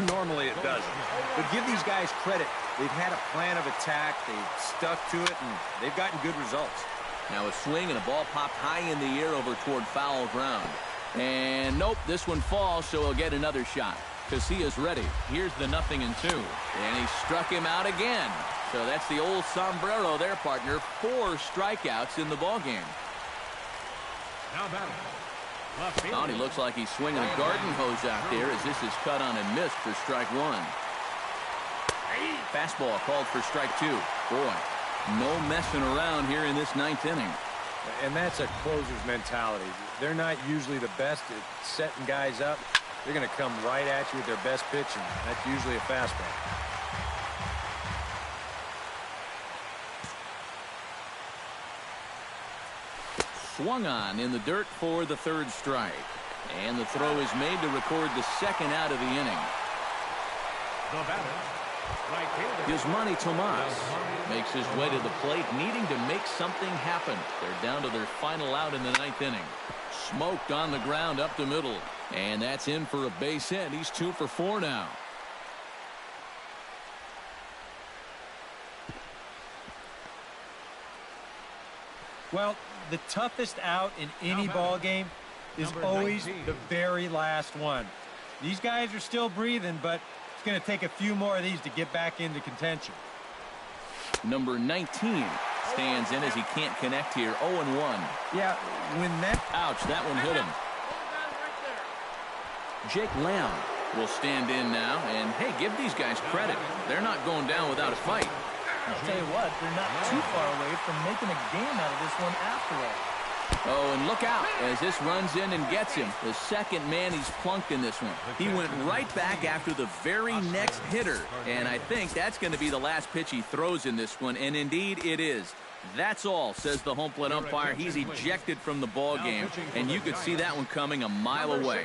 Normally it doesn't. But give these guys credit. They've had a plan of attack. They've stuck to it, and they've gotten good results. Now a swing and a ball popped high in the air over toward foul ground. And nope, this one falls, so he'll get another shot. Casillas ready. Here's the 0-2. And he struck him out again. So that's the old sombrero there, partner. 4 strikeouts in the ballgame. Now batting. Left field. Oh, and he looks like he's swinging a garden hose out there as this is cut on and missed for strike 1. Fastball called for strike 2. Boy, no messing around here in this 9th inning. And that's a closer's mentality. They're not usually the best at setting guys up. They're going to come right at you with their best pitch, and that's usually a fastball. Swung on in the dirt for the 3rd strike. And the throw is made to record the 2nd out of the inning. The batter. Right fielder. Yasmani Tomas makes his way to the plate, needing to make something happen. They're down to their final out in the 9th inning. Smoked on the ground up the middle. And that's in for a base hit. He's 2 for 4 now. Well, the toughest out in any ball game is always the very last one. These guys are still breathing, but it's going to take a few more of these to get back into contention. Number 19 stands in as he can't connect here. 0-1. Yeah, when that... Ouch, that one hit him. Jake Lamb will stand in now, and hey, give these guys credit. They're not going down without a fight. I'll tell you what, they're not too far away from making a game out of this one after all. Oh, and look out as this runs in and gets him. The second man he's plunked in this one. He went right back after the very next hitter, and I think that's going to be the last pitch he throws in this one, and indeed it is. That's all, says the home plate umpire. He's ejected from the ball game, and you could see that one coming a mile away.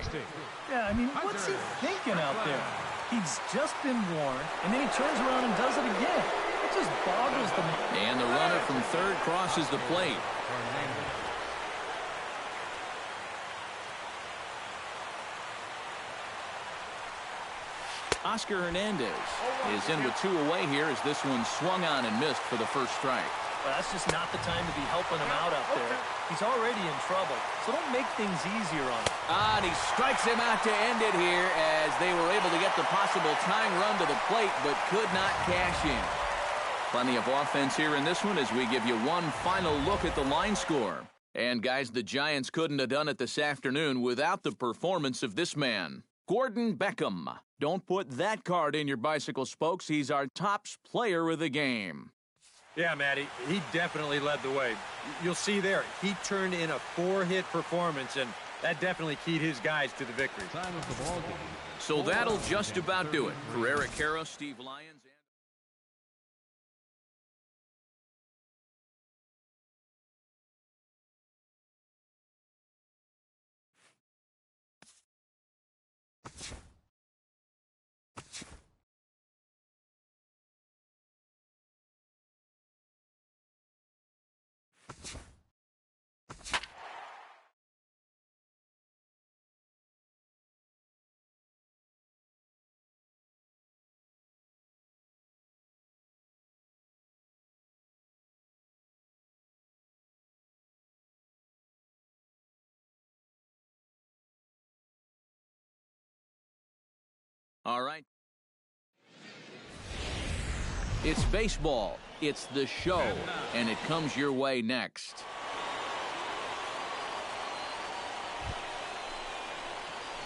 Yeah, I mean, what's he thinking out there? He's just been warned, and then he turns around and does it again. It just boggles the mind. And the runner from third crosses the plate. Oscar Hernandez is in with 2 away here as this one swung on and missed for the 1st strike. Well, that's just not the time to be helping him out there. He's already in trouble, so don't make things easier on him. And he strikes him out to end it here as they were able to get the possible tying run to the plate but could not cash in. Plenty of offense here in this one as we give you one final look at the line score. And guys, the Giants couldn't have done it this afternoon without the performance of this man, Gordon Beckham. Don't put that card in your bicycle spokes. He's our top player of the game. Yeah, Matty, he definitely led the way. You'll see there, he turned in a 4-hit performance, and that definitely keyed his guys to the victory. Time of the ball game. So that'll just about do it. Carrera Caro, Steve Lyons. All right. It's baseball. It's the show, and it comes your way next.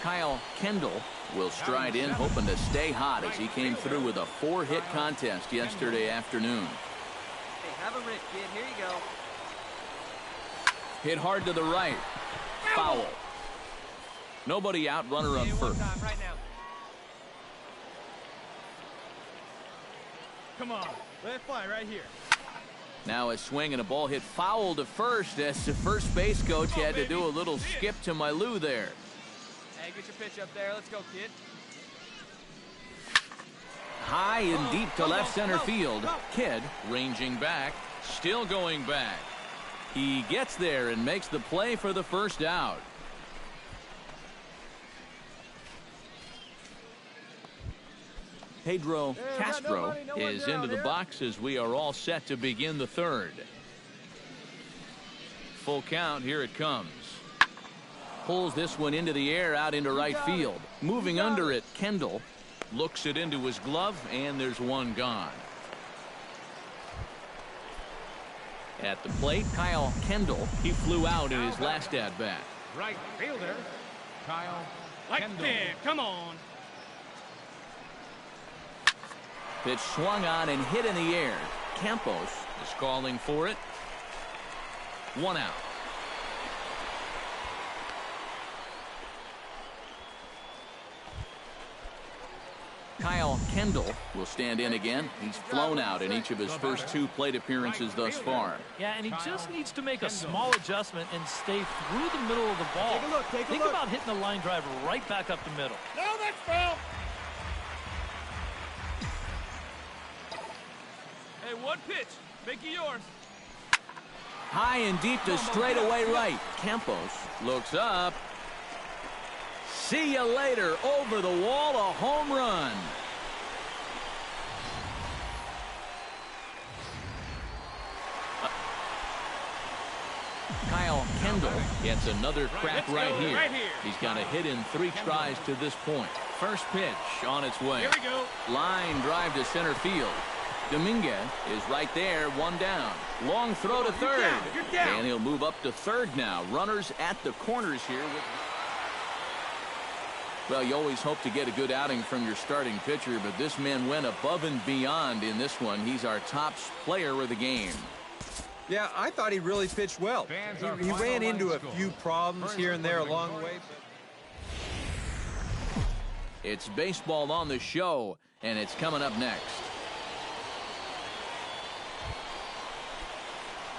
Kyle Kendall will stride in, hoping to stay hot as he came through with a 4-hit contest yesterday afternoon. Hey, have a rip, kid. Here you go. Hit hard to the right. Foul. Nobody out, runner on first. Right now. Come on, let it fly right here. Now a swing and a ball hit foul to first as the first base coach had to do a little skip to Milou there. Hey, get your pitch up there. Let's go, kid. High and deep to left center field. Kidd ranging back, still going back. He gets there and makes the play for the first out. Pedro Castro is into the box as we are all set to begin the third. Full count, here it comes. Pulls this one into the air out into right field. Moving under it, Kendall looks it into his glove, and there's one gone. At the plate, Kyle Kendall. He flew out in his last at-bat. Right fielder, Kyle Kendall. Come on. Pitch swung on and hit in the air. Campos is calling for it. One out. Kyle Kendall will stand in again. He's flown out in each of his first 2 plate appearances thus far. Yeah, and he just needs to make a small adjustment and stay through the middle of the ball. Think about hitting a line drive right back up the middle. No, that's foul. Hey, one pitch. Make it yours. High and deep to straightaway right. Campos looks up. See you later. Over the wall, a home run. Kyle Kendall gets another crack right here. He's got a hit in 3 tries to this point. First pitch on its way. Here we go. Line drive to center field. Dominguez is right there, 1 down. Long throw to third. And he'll move up to third now. Runners at the corners here. Well, you always hope to get a good outing from your starting pitcher, but this man went above and beyond in this one. He's our top player of the game. Yeah, I thought he really pitched well. He ran into a few problems here and there along the way. It's baseball on the show, and it's coming up next.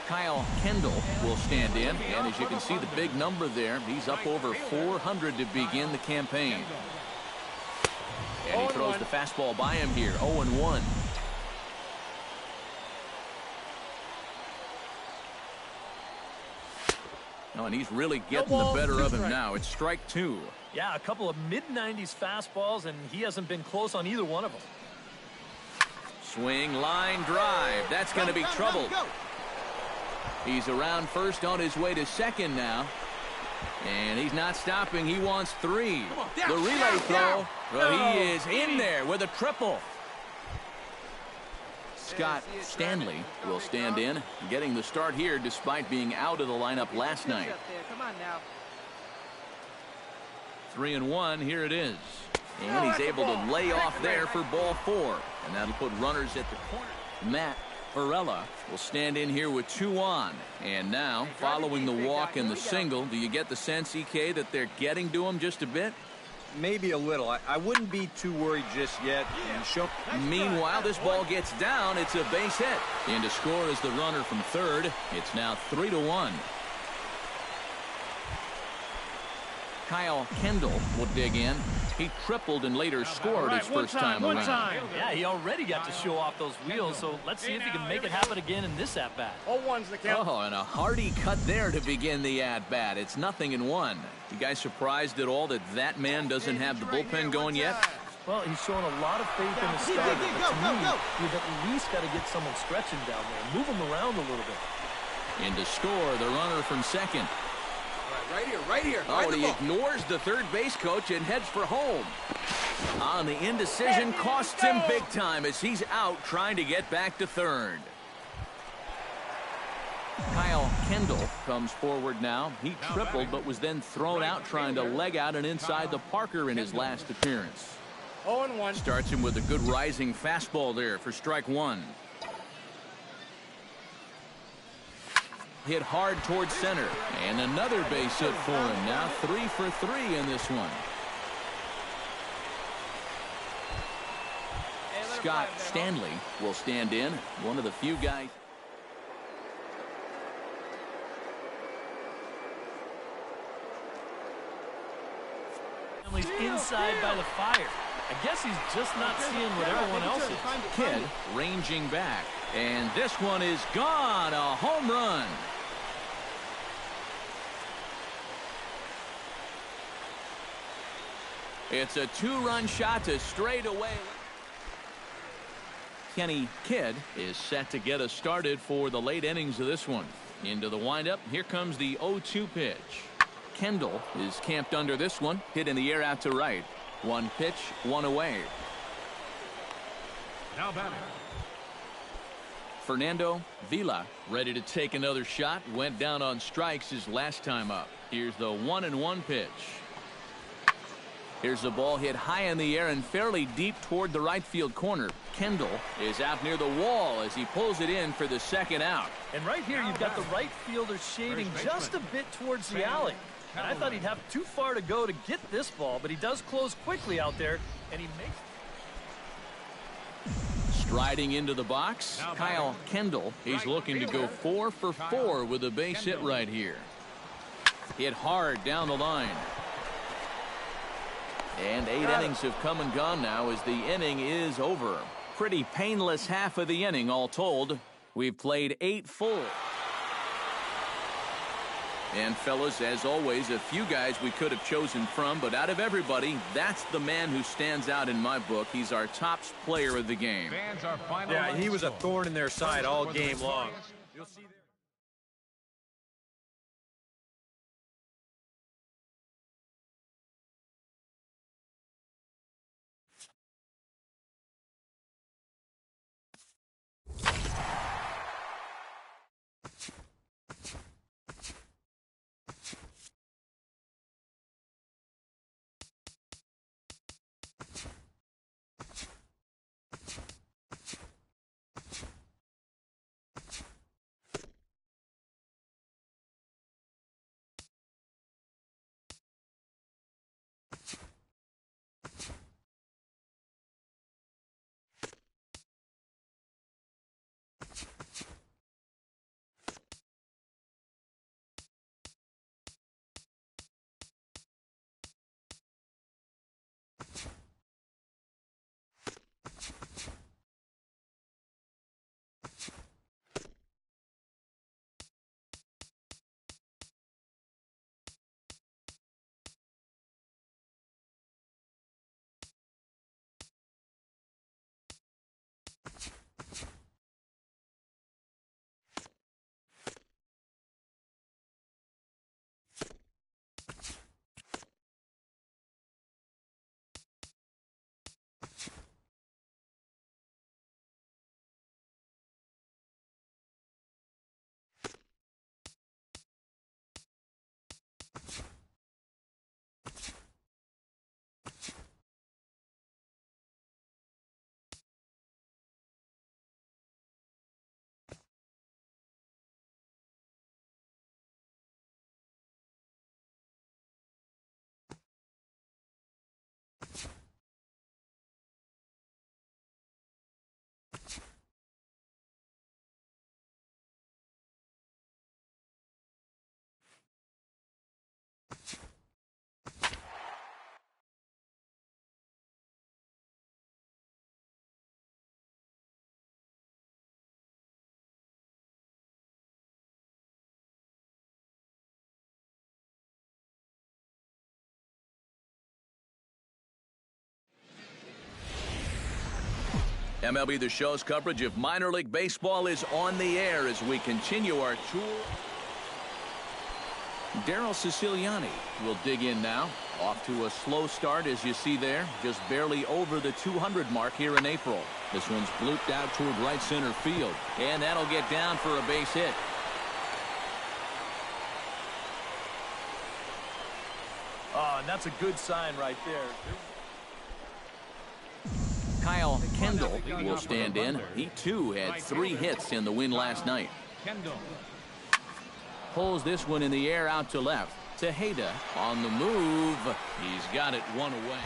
Kyle Kendall will stand in, and as you can see the big number there, he's up over 400 to begin the campaign. And he throws the fastball by him here, 0-1. Oh, and he's really getting the better of him now. It's strike 2. Yeah, a couple of mid-90s fastballs, and he hasn't been close on either one of them. Swing, line drive. That's going to be trouble. He's around first, on his way to second now. And he's not stopping. He wants 3. The relay throw. Well, he is in there with a triple. Scott Stanley will stand in, getting the start here despite being out of the lineup last night. Come on now. 3-1, here it is. And he's able to lay off there for ball 4. And that'll put runners at the corner. Matt Varela will stand in here with 2 on. And now, following the walk and the single, do you get the sense, EK, that they're getting to him just a bit? Maybe a little. I wouldn't be too worried just yet. Meanwhile, this ball gets down. It's a base hit. In to score is the runner from third. It's now 3-1. Kyle Kendall will dig in. He tripled and later scored his first time around. Yeah, he already got to show off those wheels, so let's see if he can make it happen again in this at-bat. Oh, and a hearty cut there to begin the at-bat. It's 0-1. You guys surprised at all that that man doesn't have the bullpen going yet? Well, he's showing a lot of faith in his starter, but to me, you've at least got to get someone stretching down there. Move him around a little bit. In to score, the runner from second. Right here. Oh, and he ignores the third base coach and heads for home. On the indecision costs him big time as he's out trying to get back to third. Kyle Kyle Kendall comes forward now. He tripled but was then thrown out trying to leg out and inside the Parker in his last appearance. 0-1. Starts him with a good rising fastball there for strike one. Hit hard towards center. And another base hit for him. Now 3 for 3 in this one. Scott Stanley will stand in. One of the few guys. Stanley's inside by the fire. I guess he's just not seeing what everyone else is. Kidd ranging back. And this one is gone. A home run. It's a 2-run shot to straightaway. Kenny Kidd is set to get us started for the late innings of this one. Into the windup. Here comes the 0-2 pitch. Kendall is camped under this one. Hit in the air out to right. 1 pitch, 1 away. Now batting. Fernando Vila ready to take another shot. Went down on strikes his last time up. Here's the 1-1 pitch. Here's the ball hit high in the air and fairly deep toward the right field corner. Kendall is out near the wall as he pulls it in for the second out. And right here you've got the right fielder shading just a bit towards the alley. And I thought he'd have too far to go to get this ball, but he does close quickly out there, and he makes. Striding into the box, Kyle Kendall. He's looking to go 4 for 4 with a base hit right here. Hit hard down the line. And 8 innings have come and gone now as the inning is over. Pretty painless half of the inning all told. We've played 8 full. And fellas, as always, a few guys we could have chosen from, but out of everybody, that's the man who stands out in my book. He's our top player of the game. Yeah, he was a thorn in their side all game long. You'll see there. MLB The Show's coverage of minor league baseball is on the air as we continue our tour. Daryl Siciliani will dig in now. Off to a slow start, as you see there. Just barely over the 200 mark here in April. This one's blooped out toward right center field. And that'll get down for a base hit. and that's a good sign right there. Kyle Kendall will stand in. He, too, had 3 hits in the win last night. Kendall. Pulls this one in the air out to left. Tejeda on the move. He's got it 1 away.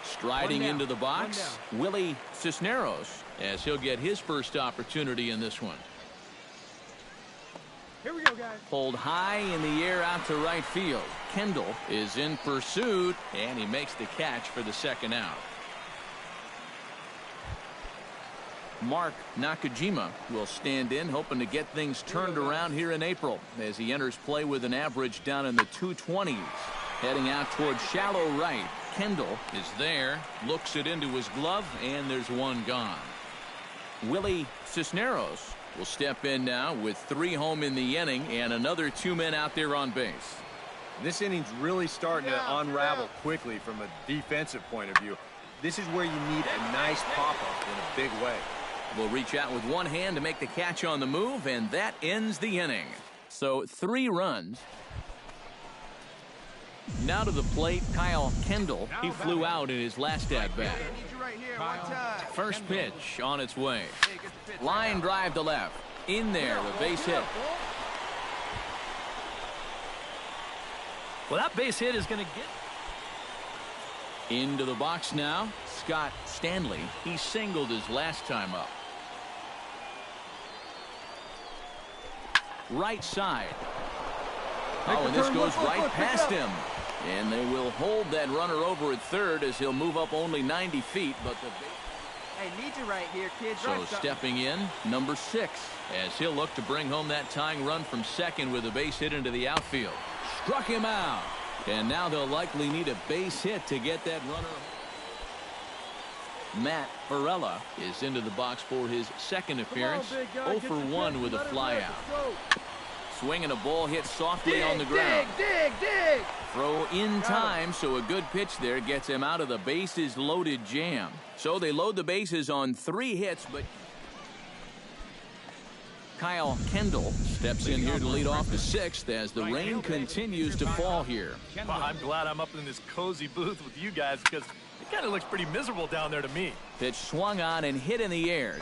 Striding into the box, Willie Cisneros, as he'll get his first opportunity in this one. Here we go, guys. Pulled high in the air out to right field. Kendall is in pursuit, and he makes the catch for the second out. Mark Nakajima will stand in, hoping to get things turned around here in April as he enters play with an average down in the 220s. Heading out towards shallow right. Kendall is there, looks it into his glove, and there's one gone. Willie Cisneros will step in now with 3 home in the inning and another 2 men out there on base. This inning's really starting to unravel quickly from a defensive point of view. This is where you need a nice pop-up in a big way. Will reach out with one hand to make the catch on the move, and that ends the inning. So 3 runs. Now to the plate, Kyle Kendall. He flew out in his last at-bat. I need you right here, one time. First pitch on its way. Line drive to left. In there, a base hit. Well, that base hit is going to get... Into the box now, Scott Stanley. He singled his last time up. Right side. Oh, and this goes right past him. And they will hold that runner over at third as he'll move up only 90 feet. But the Hey, need you right here, kid. so stepping in, number 6, as he'll look to bring home that tying run from second with a base hit into the outfield. Struck him out. And now they'll likely need a base hit to get that runner. Matt Varela is into the box for his second appearance. 0 for 1 with a flyout. Swinging a ball hit softly on the ground. Dig! Throw in time, so a good pitch there gets him out of the bases loaded jam. So they load the bases on 3 hits, but Kyle Kendall steps in here to lead off the 6th as the rain continues to fall here. Well, I'm glad I'm up in this cozy booth with you guys because it kind of looks pretty miserable down there to me. Pitch swung on and hit in the air.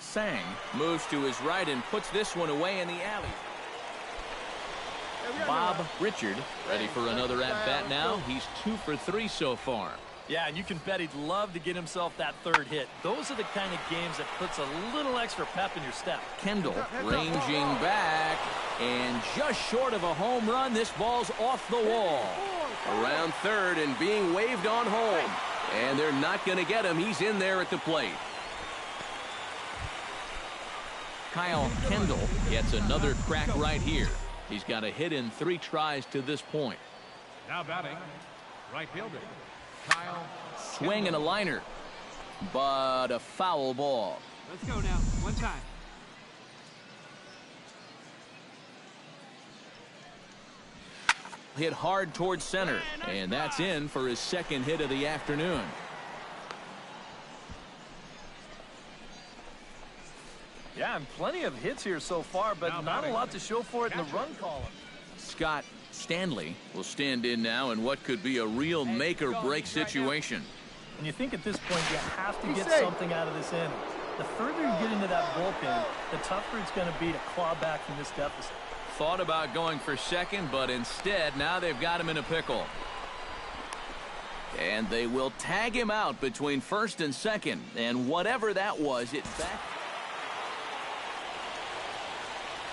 Sang moves to his right and puts this one away in the alley. Bob Richard ready for another at-bat now. He's 2 for 3 so far. Yeah, and you can bet he'd love to get himself that 3rd hit. Those are the kind of games that puts a little extra pep in your step. Kendall ranging back, and just short of a home run, this ball's off the wall. Around third and being waved on home. And they're not going to get him. He's in there at the plate. Kyle Kendall gets another crack right here. He's got a hit in 3 tries to this point. Now batting, right fielder, Kyle. Swing and a liner, but a foul ball. Let's go now. One time. Hit hard towards center, and that's in for his 2nd hit of the afternoon. Yeah, and plenty of hits here so far, but not a lot to show for it in the run column. Scott Stanley will stand in now in what could be a real make-or-break situation. And you think at this point you have to get something out of this inning. The further you get into that bullpen, the tougher it's going to be to claw back from this deficit. Thought about going for second, but instead now they've got him in a pickle. And they will tag him out between first and second. And whatever that was, it back.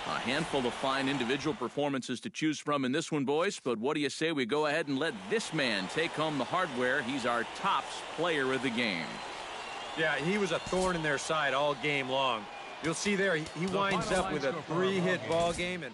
A handful of fine individual performances to choose from in this one, boys. But what do you say we go ahead and let this man take home the hardware? He's our tops player of the game. Yeah, he was a thorn in their side all game long. You'll see there, he winds up with a 3-hit ball game, and